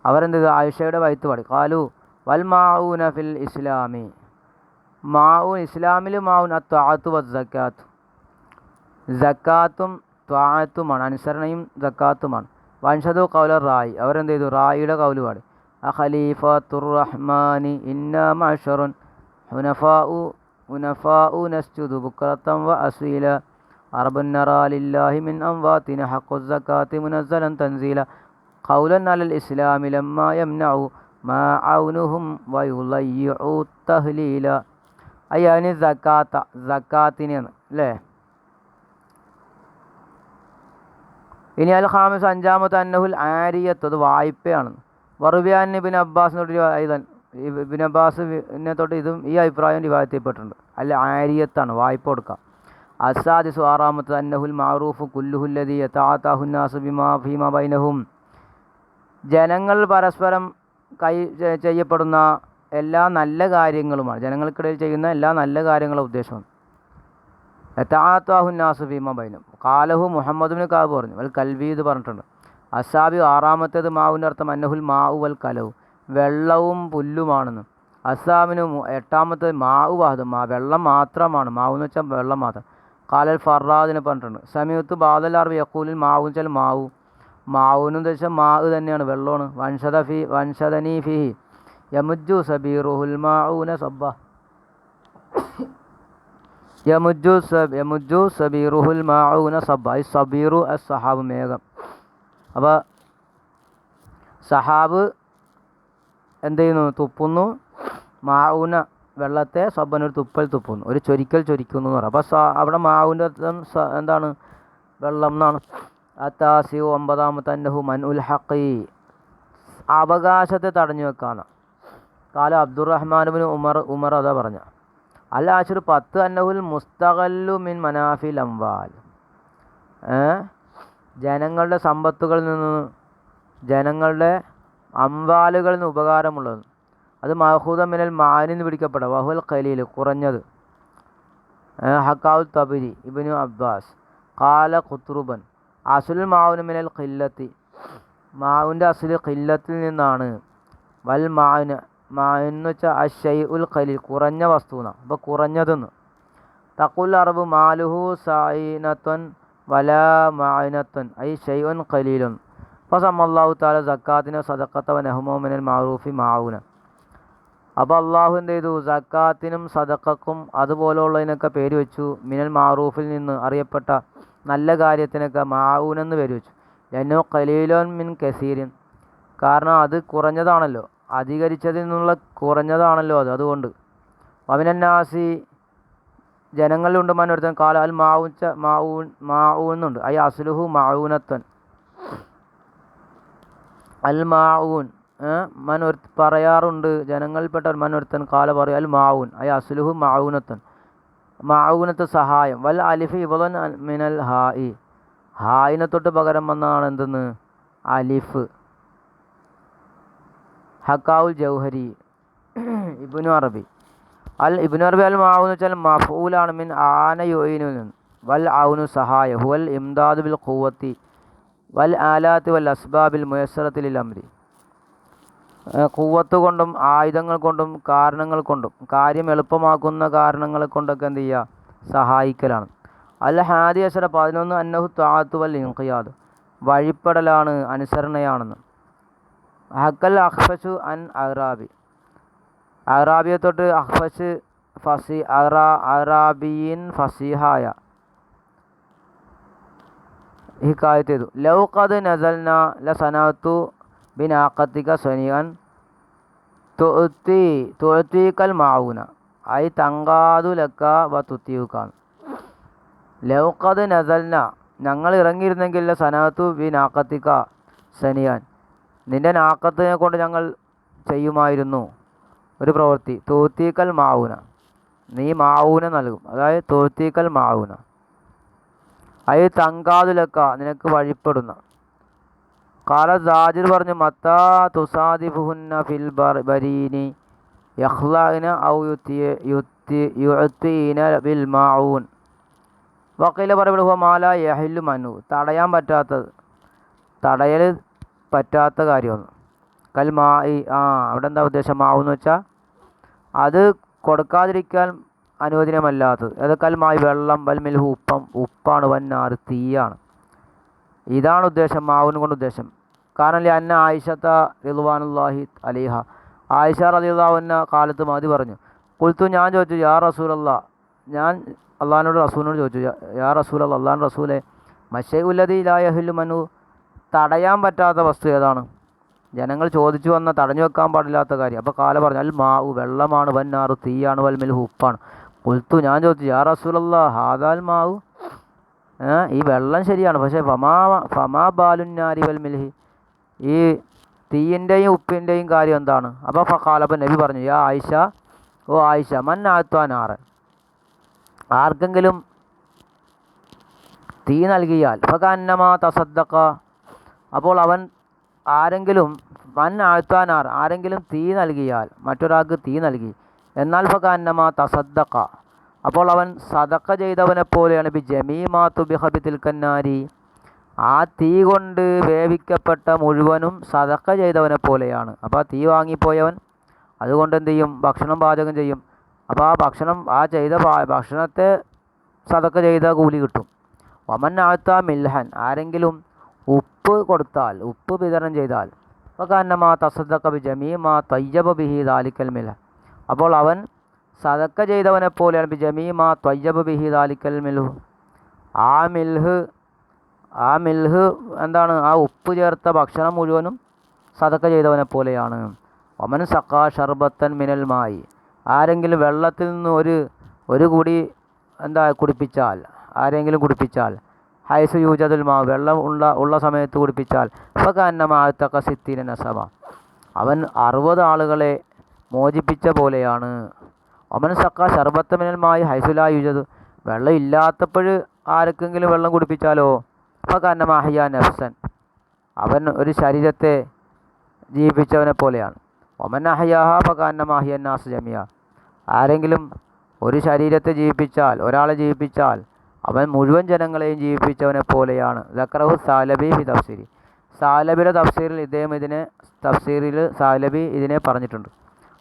അവരെന്ത് ചെയ്തു, ആയിഷയുടെ ബൈത്ത് പാടി. ഖാലു വൽ മാഊന ഫിൽ ഇസ്ലാമി, മാഊൻ ഇസ്ലാമിൽ മാഊൻ അത്വാഅത്തു വസ്സക്കാത്തു, സക്കാത്തും ത്വാഅത്തുമാണ്, അനുസരണയും സക്കാത്തുമാണ്. വൻഷതു ഖൗല റായി, അവരെന്ത് ചെയ്തു, റായിയുടെ കൗല് പാടി. ഖലീഫത്തുർ റഹ്മാനി ഇന്നാ മഅ്ശറുൻ ഹുനഫാഉ നസ്ജുദു ബുക്റതൻ വ അസീല അർബൻ നറാ ലില്ലാഹി മിൻ അംവാതിന ഹഖ്ഖുസ് സകാത്തി മുനസ്സലൻ തൻസീല ഖൗലൻ അലൽ ഇസ്ലാമി ലമ്മാ യംനഉ മാഅൗനുഹും വ യുളയ്യിഉ തഹ്ലീല. അയ്യാനി സക്കാത്തിനെയാണ് അല്ലേ. ഇനി അൽ ഖാമിസ്, അഞ്ചാമത്തെ അന്നഹുൽ ആരിയത്ത്, അത് വായ്പയാണ്. വറുബിയാൻ ഇബ്നു അബ്ബാസിനോട് ഐദൻ, ഇബ്നു അബ്ബാസിനെ തൊട്ട് ഇതും ഈ അഭിപ്രായം റിവായത്തിൽപ്പെട്ടിട്ടുണ്ട്. അല്ല ആരിയത്താണ്, വായ്പ കൊടുക്കുക. അസാദിസു ആറാമത്തത് അന്നഹുൽ മാറൂഫു കുല്ലുഹുല്ലദി യതആതാഹുന്നാസു ബിമാ ഫീമാ ബൈനഹും, ജനങ്ങൾ പരസ്പരം ചെയ്യപ്പെടുന്ന എല്ലാ നല്ല കാര്യങ്ങളുമാണ്, ജനങ്ങൾക്കിടയിൽ ചെയ്യുന്ന എല്ലാ നല്ല കാര്യങ്ങളും ഉദ്ദേശമാണ്. യതആതാഹുന്നാസു ഫീമാ ബൈനഹും ഖാലഹു മുഹമ്മദ് ഇബ്നു കഅബ് പറഞ്ഞു. വൽ കൽബി ഇത് പറഞ്ഞിട്ടുണ്ട്. അസാബി ആറാമത്തേത് മാവിൻ്റെ അർത്ഥം അന്നഹുൽ മാഉ വൽ കലവു, വെള്ളവും പുല്ലുമാണെന്ന്. അസാമിന് എട്ടാമത്തേത് മാവ് വാഹദ്, വെള്ളം മാത്രമാണ്, മാവ് എന്ന് വെച്ചാൽ വെള്ളം മാത്രം. കാലൽ ഫറാദിനെ പറഞ്ഞിട്ടുണ്ട്. സമയത്ത് ബാദൽ അറബി യക്കൂലിൽ മാവ് വെച്ചാൽ മാവു, മാവുന്ന് വെച്ചാൽ മാവ് തന്നെയാണ്, വെള്ളമാണ്. വൻഷദനി ഫിഹി യമുജു സബീറുഹുൽ മാഊന സബ്ബ, യമുജു സബീറുഹുൽ മാഊന സബ്ബ. ഈ സബീറു അസ് സഹാബ് മേഘം. അപ്പോൾ സഹാബ് എന്ത് ചെയ്യുന്നു? തുപ്പുന്നു. മാഊന വെള്ളത്തെ സബ്ബനൊരു തുപ്പൽ തുപ്പുന്നു, ഒരു ചൊരിക്കൽ ചൊരിക്കുന്നു എന്ന് പറയും. അപ്പോൾ അവിടെ മാവിൻ്റെ അർത്ഥം എന്താണ്? വെള്ളം എന്നാണ്. അത്താസിയു ഒമ്പതാമത്തെ അന്നഹു മൻ ഉൽ ഹഖി, അവകാശത്തെ തടഞ്ഞു വെക്കാന്ന്. കാല അബ്ദുറഹ്മാനുബിന് ഉമർ അതാ പറഞ്ഞ. അൽ ആഷിർ 10 അന്നഹുൽ മുസ്തഖല്ലു മിൻ മനാഫിൽ അംവാൽ, ജനങ്ങളുടെ സമ്പത്തുകളിൽ നിന്ന്, ജനങ്ങളുടെ അംവാലുകളിൽ നിന്ന് ഉപകാരമുള്ളത്. അത് മഹൂദ മിനൽ മാനിന്ന് പിടിക്കപ്പെട്ട വഹുൽ ഖലീൽ, കുറഞ്ഞത്. ഹക്കാവുൽ തബരി ഇബ്നു അബ്ബാസ് ഖാല ഖുത്റുബൻ അസുൽ മാവുന് മിനൽ ഖില്ലത്തി, മാവിൻ്റെ അസുൽ ഖില്ലത്തിൽ നിന്നാണ്. വൽ മാവിന് എന്ന് വെച്ചാൽ അഷൈ ഉൽ ഖലീൽ, കുറഞ്ഞ വസ്തുന. അപ്പോൾ കുറഞ്ഞതെന്ന്. തഖുൽ അറബ് മാലുഹു സൈനത്തുൻ വലാ മായിനത്തുൻ ഐ ഷൈഉൻ ഖലീലുൻ. അപ്പോൾ സമ്മല്ലാഹു തആല സക്കാത്തിനെ സദഖത്ത വനഹുമു മിനൽ മഅറൂഫി മാവുന. അപ്പോൾ അള്ളാഹു എന്ത് ചെയ്തു? സക്കാത്തിനും സദഖക്കും അതുപോലുള്ളതിനൊക്കെ പേര് വെച്ചു. മിനൽ മാറൂഫിൽ നിന്ന്, അറിയപ്പെട്ട നല്ല കാര്യത്തിനൊക്കെ മാഊനെന്ന് പേര് വെച്ചു. എന്നോ ഖലീലോൻ മിൻ കസീരിൻ, കാരണം അത് കുറഞ്ഞതാണല്ലോ, അധികരിച്ചതിൽ നിന്നുള്ള കുറഞ്ഞതാണല്ലോ അത്, അതുകൊണ്ട്. വമിനന്നാസി ജനങ്ങളിലുണ്ട് മനൊരുത്തൻ കാല അൽ മാഊന്നുണ്ട് ഐ അസ്ലുഹു മാഊനത്തൻ. അൽ മാഊൻ പറയാറുണ്ട് ജനങ്ങളിൽപ്പെട്ട മനൊരുത്തൻ കാല പറയും അൽ മാഊൻ ഐ അസ്ലുഹു മാഊനത്തൻ, മാഊനത്ത് സഹായം. വൽ അലിഫ് ഇബദൻ മിനൽ ഹായി, ഹായിനെ തൊട്ട് പകരം വന്നാണ് എന്തെന്ന്? അലിഫ്. ഹക്കാവുൽ ജൗഹരി ഇബ്നു അറബി അൽ മാഊൻ എന്ന് വെച്ചാൽ മഫൂലാണ് മിൻ ആന യുഈനു. വൽ ഔനു സഹായ ഹുവൽ ഇംദാദ് ബിൽ ഖുവത്തി വൽ ആലാത്ത് വൽ അസ്ബാബിൽ മുയസ്സറത്തിൽ അംരി, ഖുവത്ത് കൊണ്ടും ആയുധങ്ങൾ കൊണ്ടും കാരണങ്ങൾ കൊണ്ടും, കാര്യം എളുപ്പമാക്കുന്ന കാരണങ്ങളെ കൊണ്ടൊക്കെ എന്ത് ചെയ്യുക? സഹായിക്കലാണ്. അൽ ഹാദി അശറ 11 അന്നഹു തആത്തു വൽ ഇൻഖിയാദ്, വഴിപ്പെടലാണ്, അനുസരണയാണെന്ന്. ഹക്കൽ അഖ്ഫശു അൻ അറാബി, അറാബിയെ തൊട്ട് അഖ്ഫശ് അറാബിയിൻ ഫസീഹായ ഹിക്കായത്ത് ചെയ്തു. ലൗ ഖദ് നസൽന ലസനഅതു ബിനാഖത്തിക സനിഅൻ തുഅ്തീകൽ മാഊന ഐ തങ്കാദു ലക്ക വ തുത്തിയുക. ലൗ ഖദ് നസൽന, ഞങ്ങൾ ഇറങ്ങിയിരുന്നെങ്കിൽ ലസനഅതു ബിനാഖത്തിക സനിഅൻ, നിൻ്റെ നാക്കത്തിനെ കൊണ്ട് ഞങ്ങൾ ചെയ്യുമായിരുന്നു ഒരു പ്രവൃത്തി. തുഅ്തീകൽ മാഊന, നീ മാഊന നൽകും, അതായത് തുഅ്തീകൽ മാഊന ഐ തങ്കാതുലക്ക, നിനക്ക് വഴിപ്പെടുന്ന. കാല സാജിർ പറഞ്ഞു മത്താ തുസാദിഫുഹുന്ന ഫിൽ ബരീനി യഖ്ലഅന ഔ യുഅ്തീന ബിൽ മാഊൻ. വഖീല പറയപ്പെടുക മാല യഹില്ലു മനു, തടയാൻ പറ്റാത്തത്, തടയൽ പറ്റാത്ത കാര്യമാണ്. കൽമായി, അവിടെ എന്താ ഉദ്ദേശം? മാവെന്ന് വെച്ചാൽ അത് കൊടുക്കാതിരിക്കാൻ അനുവദനീയമല്ലാത്തത്. അത് കൽമായി വെള്ളം, വൽമിൽഹു ഉപ്പാണ്, വന്നാറ് തീയാണ്. ഇതാണ് ഉദ്ദേശം, മാവിന് കൊണ്ട് ഉദ്ദേശം. കാരണം അന്ന ആയിഷത്ത റിദ്വാനുല്ലാഹി അലൈഹ, ആയിഷ റളിയല്ലാഹു അൻഹ കാലത്ത് മതി പറഞ്ഞു. കുൽത്തു, ഞാൻ ചോദിച്ചു, യാ റസൂലല്ലാ, ഞാൻ അള്ളാഹിനോട് റസൂലിനോട് ചോദിച്ചു, യാ റസൂലല്ലാ, അള്ളാഹു റസൂലെ, മശൈഉല്ലദീ ലാ യഹില്ലു മനു, തടയാൻ പറ്റാത്ത വസ്തു ഏതാണ്? ജനങ്ങൾ ചോദിച്ചു വന്ന തടഞ്ഞു വെക്കാൻ പാടില്ലാത്ത കാര്യം. അപ്പോൾ കാല പറഞ്ഞു അൽ മാഉ, വെള്ളമാണ്, വന്നാറ് തീയാണ്, വൽമിൽഹു ഉപ്പാണ്. കുൽത്തു, ഞാൻ ചോദിച്ചു, യാ റസൂലല്ലാ ഹാദാൽ മാഉ, ഈ വെള്ളം ശരിയാണ്, പക്ഷേ ഫമാ ബാലുന്നാരി വൽ മിൽഹി, ഈ തീയിൻ്റെയും ഉപ്പിൻ്റെയും കാര്യം എന്താണ്? അപ്പോൾ ഫഖാല, അപ്പോൾ നബി പറഞ്ഞു, യാ ആയിഷ, ഓ ആയിഷ, മൻ ആത്വാനാറ്, ആർക്കെങ്കിലും തീ നൽകിയാൽ, ഫകഅന്നമാ തസദ്ദഖ, അപ്പോൾ അവൻ ആരെങ്കിലും, മൻ ആഴ്ത്താനാർ, ആരെങ്കിലും തീ നൽകിയാൽ, മറ്റൊരാൾക്ക് തീ നൽകി, എന്നാൽ ഫകഅന്നമാ തസദ്ദഖ, അപ്പോൾ അവൻ സദഖ ചെയ്തവനെ പോലെയാണ്, ബി ജമീമാ തുബിഖ ബിതിൽക്കന്നാരി, ആ തീ കൊണ്ട് വേവിക്കപ്പെട്ട മുഴുവനും സദഖ ചെയ്തവനെ പോലെയാണ്. അപ്പോൾ ആ തീ വാങ്ങിപ്പോയവൻ അതുകൊണ്ട് എന്ത് ചെയ്യും? ഭക്ഷണം പാചകം ചെയ്യും. അപ്പോൾ ആ ഭക്ഷണം, ആ ചെയ്ത ഭക്ഷണത്തെ സദഖ ചെയ്ത കൂലി കിട്ടും. വമൻ ആഴ്ത്ത മിൽഹൻ, ആരെങ്കിലും ഉപ്പ് കൊടുത്താൽ, ഉപ്പ് വിതരണം ചെയ്താൽ, ഫകഅന്നമാ തസദ്ദഖ ബി ജമീമാ തയ്യബ ബിഹി ദാലിക്കൽ മിൽഹ, അപ്പോൾ അവൻ സദഖ ചെയ്തവനെ പോലെയാണ്, ബി ജമീമാ തയ്യബ ബിഹി ദാലിക്കൽ മിൽഹു, ആ മിൽഹ് എന്താണ്? ആ ഉപ്പ് ചേർത്ത ഭക്ഷണം മുഴുവനും സദഖ ചെയ്തവനെ പോലെയാണ്. ഒമൻ സഖാ ഷർബത്തൻ മിനൽ മായി, ആരെങ്കിലും വെള്ളത്തിൽ നിന്ന് ഒരു കുടി കുടിപ്പിച്ചാൽ, ആരെങ്കിലും കുടിപ്പിച്ചാൽ, ഹൈസ് യൂജതുൽ മാ, വെള്ളം ഉള്ള സമയത്ത് കുടിപ്പിച്ചാൽ, ഫകഅന്നമാ അഅ്തഖ സിത്തീന നസബ, അവൻ 60 ആളുകളെ മോചിപ്പിച്ച പോലെയാണ്. ഒമൻ സഖാ ഷർബത്ത മിനൽ മായി ഹൈസു ലാ യൂജദ്, വെള്ളം ഇല്ലാത്തപ്പോൾ ആർക്കെങ്കിലും വെള്ളം കുടിപ്പിച്ചാലോ, ഫകഅന്നമാ അഹ്യാ നഫ്സൻ, അവൻ ഒരു ശരീരത്തെ ജീവിപ്പിച്ചവനെ പോലെയാണ്. ഒമൻ അഹ്യാഹ ഫകഅന്നമാ അഹ്യ നാസ് ജമിയ, ആരെങ്കിലും ഒരു ശരീരത്തെ ജീവിപ്പിച്ചാൽ, ഒരാളെ ജീവിപ്പിച്ചാൽ, അവൻ മുഴുവൻ ജനങ്ങളെയും ജീവിപ്പിച്ചവനെ പോലെയാണ്. ദക്കറഹു സാലബി ഫി തഫ്സീരി, സാലബിയുടെ തഫ്സീറിൽ സാലബി ഇതിനെ പറഞ്ഞിട്ടുണ്ട്.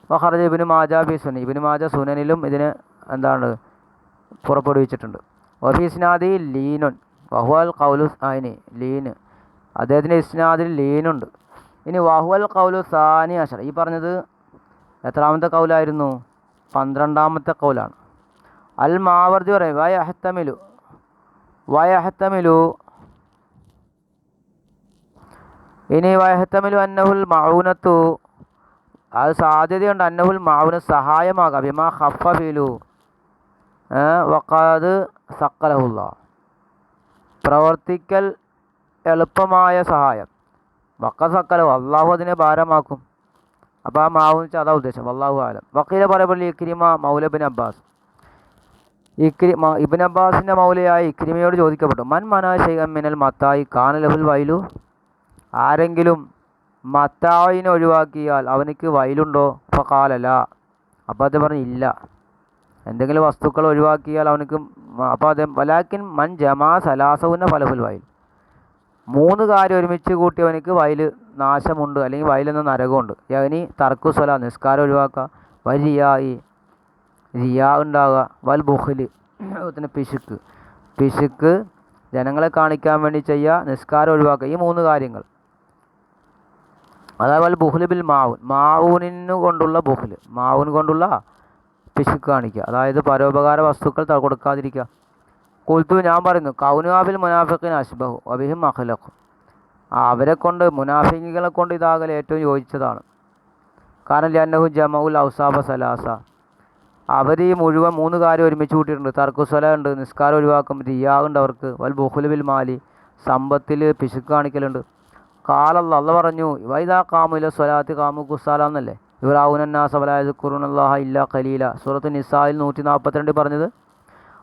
വഖറജ ഇബ്നു മാജ ഫി സുനൻ, ഇബ്നു മാജ സുനനിലും ഇതിനെ പുറപ്പെടുവിച്ചിട്ടുണ്ട്. വഫി ഇസ്നാദി ലീനുൻ വഹുവൽ ഖൗലു ആയിനി, ലീന്, അദ്ദേഹത്തിൻ്റെ ഇസ്നാദിൽ ലീനുണ്ട്. ഇനി വഹുവൽ ഖൗലു സാനി അശർ, ഈ പറഞ്ഞത് എത്രാമത്തെ കൗലായിരുന്നു? 12ാമത്തെ കൗലാണ്. അൽ മാവർദി പറയും, വയഹത്തമിലു, ഇനി വയഹത്തമിലു അന്നഹുൽ മഊനത്തു, അത് സാധ്യതയുണ്ട്, അന്നഹുൽ മഊന, സഹായമാകാം, ബിമാ ഖഫ ഫീലു വഖദ് സഖലഹുല്ലാ, പ്രവർത്തിക്കൽ എളുപ്പമായ സഹായം, വഖദ് സഖലഹു, അള്ളാഹു അതിനെ ഭാരമാക്കും. അപ്പോൾ ആ മാവൂന്ന് വെച്ചാൽ അതാ ഉദ്ദേശം. വല്ലാഹു ആലം. വഖീല പറയപ്പെടുന്ന ഇക്രിമ മൗല ഇബ്നു അബ്ബാസ്, ഇബ്നു അബ്ബാസിൻ്റെ മൗലയായ ഇക്രിമയോട് ചോദിക്കപ്പെട്ടു, മൻ മനാ ശൈഅൻ മിനൽ മത്തായി കാന ലഹുൽ വൈലു, ആരെങ്കിലും മത്തായിനെ ഒഴിവാക്കിയാൽ അവനിക്ക് വയലുണ്ടോ? ഫഖാല ലാ, അപ്പോൾ അദ്ദേഹം പറഞ്ഞു ഇല്ല, എന്തെങ്കിലും വസ്തുക്കൾ ഒഴിവാക്കിയാൽ അവനക്ക്. അപ്പോൾ അദ്ദേഹം വലാക്കിൻ മൻ ജമാ സലാസവുന്ന ഫലഹുൽ വയൽ, 3 കാര്യം ഒരുമിച്ച് കൂട്ടിയവനിക്ക് വയൽ നാശമുണ്ട്, അല്ലെങ്കിൽ വയലെന്ന നരകമുണ്ട്. യവനി തർക്കു സ്വല, നിസ്കാരം ഒഴിവാക്കുക, റിയാ ഉണ്ടാവുക, വൽ ബുഖ്ല്, പിന്നെ പിശുക്ക് ജനങ്ങളെ കാണിക്കാൻ വേണ്ടി ചെയ്യുക, നിസ്കാരം ഒഴിവാക്കുക, ഈ 3 കാര്യങ്ങൾ. അതായത് വൽ ബുഖ്ല് ബിൽ മാവൂനിന് കൊണ്ടുള്ള ബുഖ്ല്, മാവൂൻ കൊണ്ടുള്ള പിശുക്ക് കാണിക്കുക, അതായത് പരോപകാര വസ്തുക്കൾ കൊടുക്കാതിരിക്കുക. കുൽത്തു, ഞാൻ പറയുന്നു, കൗനുവാബിൽ മുനാഫിഖിൻ അഷ്ബഹു വബിഹിം അഖ്ലഖ്, അവരെ കൊണ്ട്, മുനാഫിഖുകളെ കൊണ്ട് ഇതാകൽ ഏറ്റവും യോജിച്ചതാണ്. കാരണം ലന്നഹു ജമഉൽ ഔസാഫ സലാസ, അവർ ഈ മുഴുവൻ 3 കാര്യം ഒരുമിച്ച് കൂട്ടിയിട്ടുണ്ട്. തർക്കുസ്വല ഉണ്ട്, നിസ്കാരം ഒഴിവാക്കും, റിയാ ഉണ്ട് അവർക്ക്, വൽ ബുഖ്ല് ബിൽ മാലി, സമ്പത്തിൽ പിശുക്ക് കാണിക്കലുണ്ട്. ഖാലല്ലാഹ്, അല്ലാഹ് പറഞ്ഞു, വൈദാ ഖാമു ഇല സ്വലാത്തി ഖാമു കുസാല എന്നല്ലേ, യുറാഊനന്നാസ വലാ യദ്കുറൂനല്ലാഹ ഇല്ലാ ഖലീല, സൂറത്ത് നിസായിൽ 142 പറഞ്ഞത്.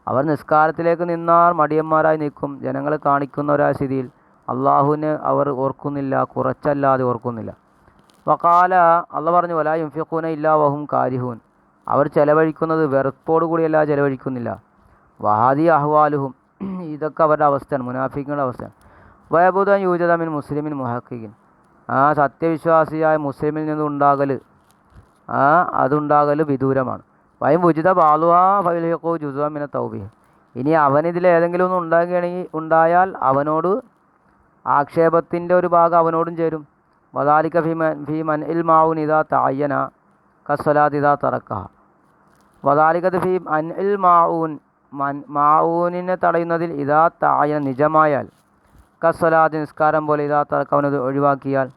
അവർ നിസ്കാരത്തിലേക്ക് നിന്നാൽ മടിയന്മാരായി നിൽക്കും, ജനങ്ങളെ കാണിക്കുന്നവരായ സ്ഥിതിയിൽ അള്ളാഹുവിനെ അവർ ഓർക്കുന്നില്ല, കുറച്ചല്ലാതെ ഓർക്കുന്നില്ല. വഖാല, അള്ളാഹ് പറഞ്ഞു, വലാ യുൻഫിഖൂന ഇല്ലാ വഹും കാരിഹൂൻ, അവർ ചെലവഴിക്കുന്നത് വെറുപ്പോടു കൂടിയല്ല ചെലവഴിക്കുന്നില്ല. വഹാദി അഹ്വാലുഹും, ഇതൊക്കെ അവരുടെ അവസ്ഥയാണ്, മുനാഫിക്കുകളുടെ അവസ്ഥയാണ്. വയബുദൻ യൂജദ മിൻ മുസ്ലിമിൻ മുഹഖിഖിൻ, ആ സത്യവിശ്വാസിയായ മുസ്ലിമിൽ നിന്നുണ്ടാകൽ, അതുണ്ടാകൽ വിദൂരമാണ്. വയം ഉജിത ബാലുവാ ഫൈലിഖു ജുസുഅ മിന തൗബീഹ്, ഇനി അവനിതിൽ ഏതെങ്കിലും ഒന്ന് ഉണ്ടായാൽ അവനോട് ആക്ഷേപത്തിൻ്റെ ഒരു ഭാഗം അവനോടും ചേരും. വദാലിക ഫി മൻഇൽ മാഊൻ ഇദാ തഅയ്യന കസ്സലാത്ത് ഇദാ തറക്കഹ, വദാലിക ഫി മൻഇൽ മാഊനിനെ തടയുന്നതിൽ ഇദാ തഅയ്യന, നിജമായാൽ, കസ്സലാത്ത് നിസ്കാരം പോലെ, ഇദാ തറക്ക അവനത് ഒഴിവാക്കിയാൽ.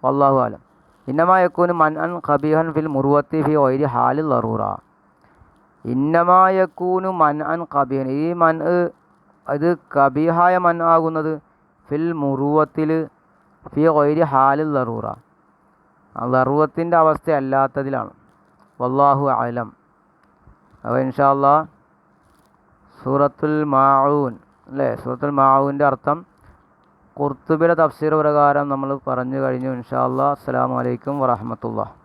വല്ലാഹു ആലം. ഇന്നമാ യകൂനു മൻഅൻ ഖബീഹൻ ഫിൽ മുറുവത്തി ഫി ഗൈരി ഹാലിൽ ദറൂറ, ഇന്നമാ യകൂനു മൻഅൻ ഖബീഹൻ, ഈ ഇത് കബീഹായ മൻ ആകുന്നത് ഫിൽ മുറുവത്തിൽ ഫി ഗൈരി ഹാലിൽ ദറൂറ, ലറുവത്തിൻ്റെ അവസ്ഥ അല്ലാത്തതിലാണ്. വല്ലാഹു അലം. അപ്പോൾ ഇൻഷാ അല്ലാഹ് സൂറത്തുൽ മാഊൻ അല്ലേ, സൂറത്തുൽ മാഊൻ്റെ അർത്ഥം ഖുർത്തുബിയുടെ തഫ്സീർ പ്രകാരം നമ്മൾ പറഞ്ഞു കഴിഞ്ഞു. ഇൻഷാ അല്ലാഹ്. അസ്സലാമു അലൈക്കും വറഹ്മത്തുള്ളാഹി.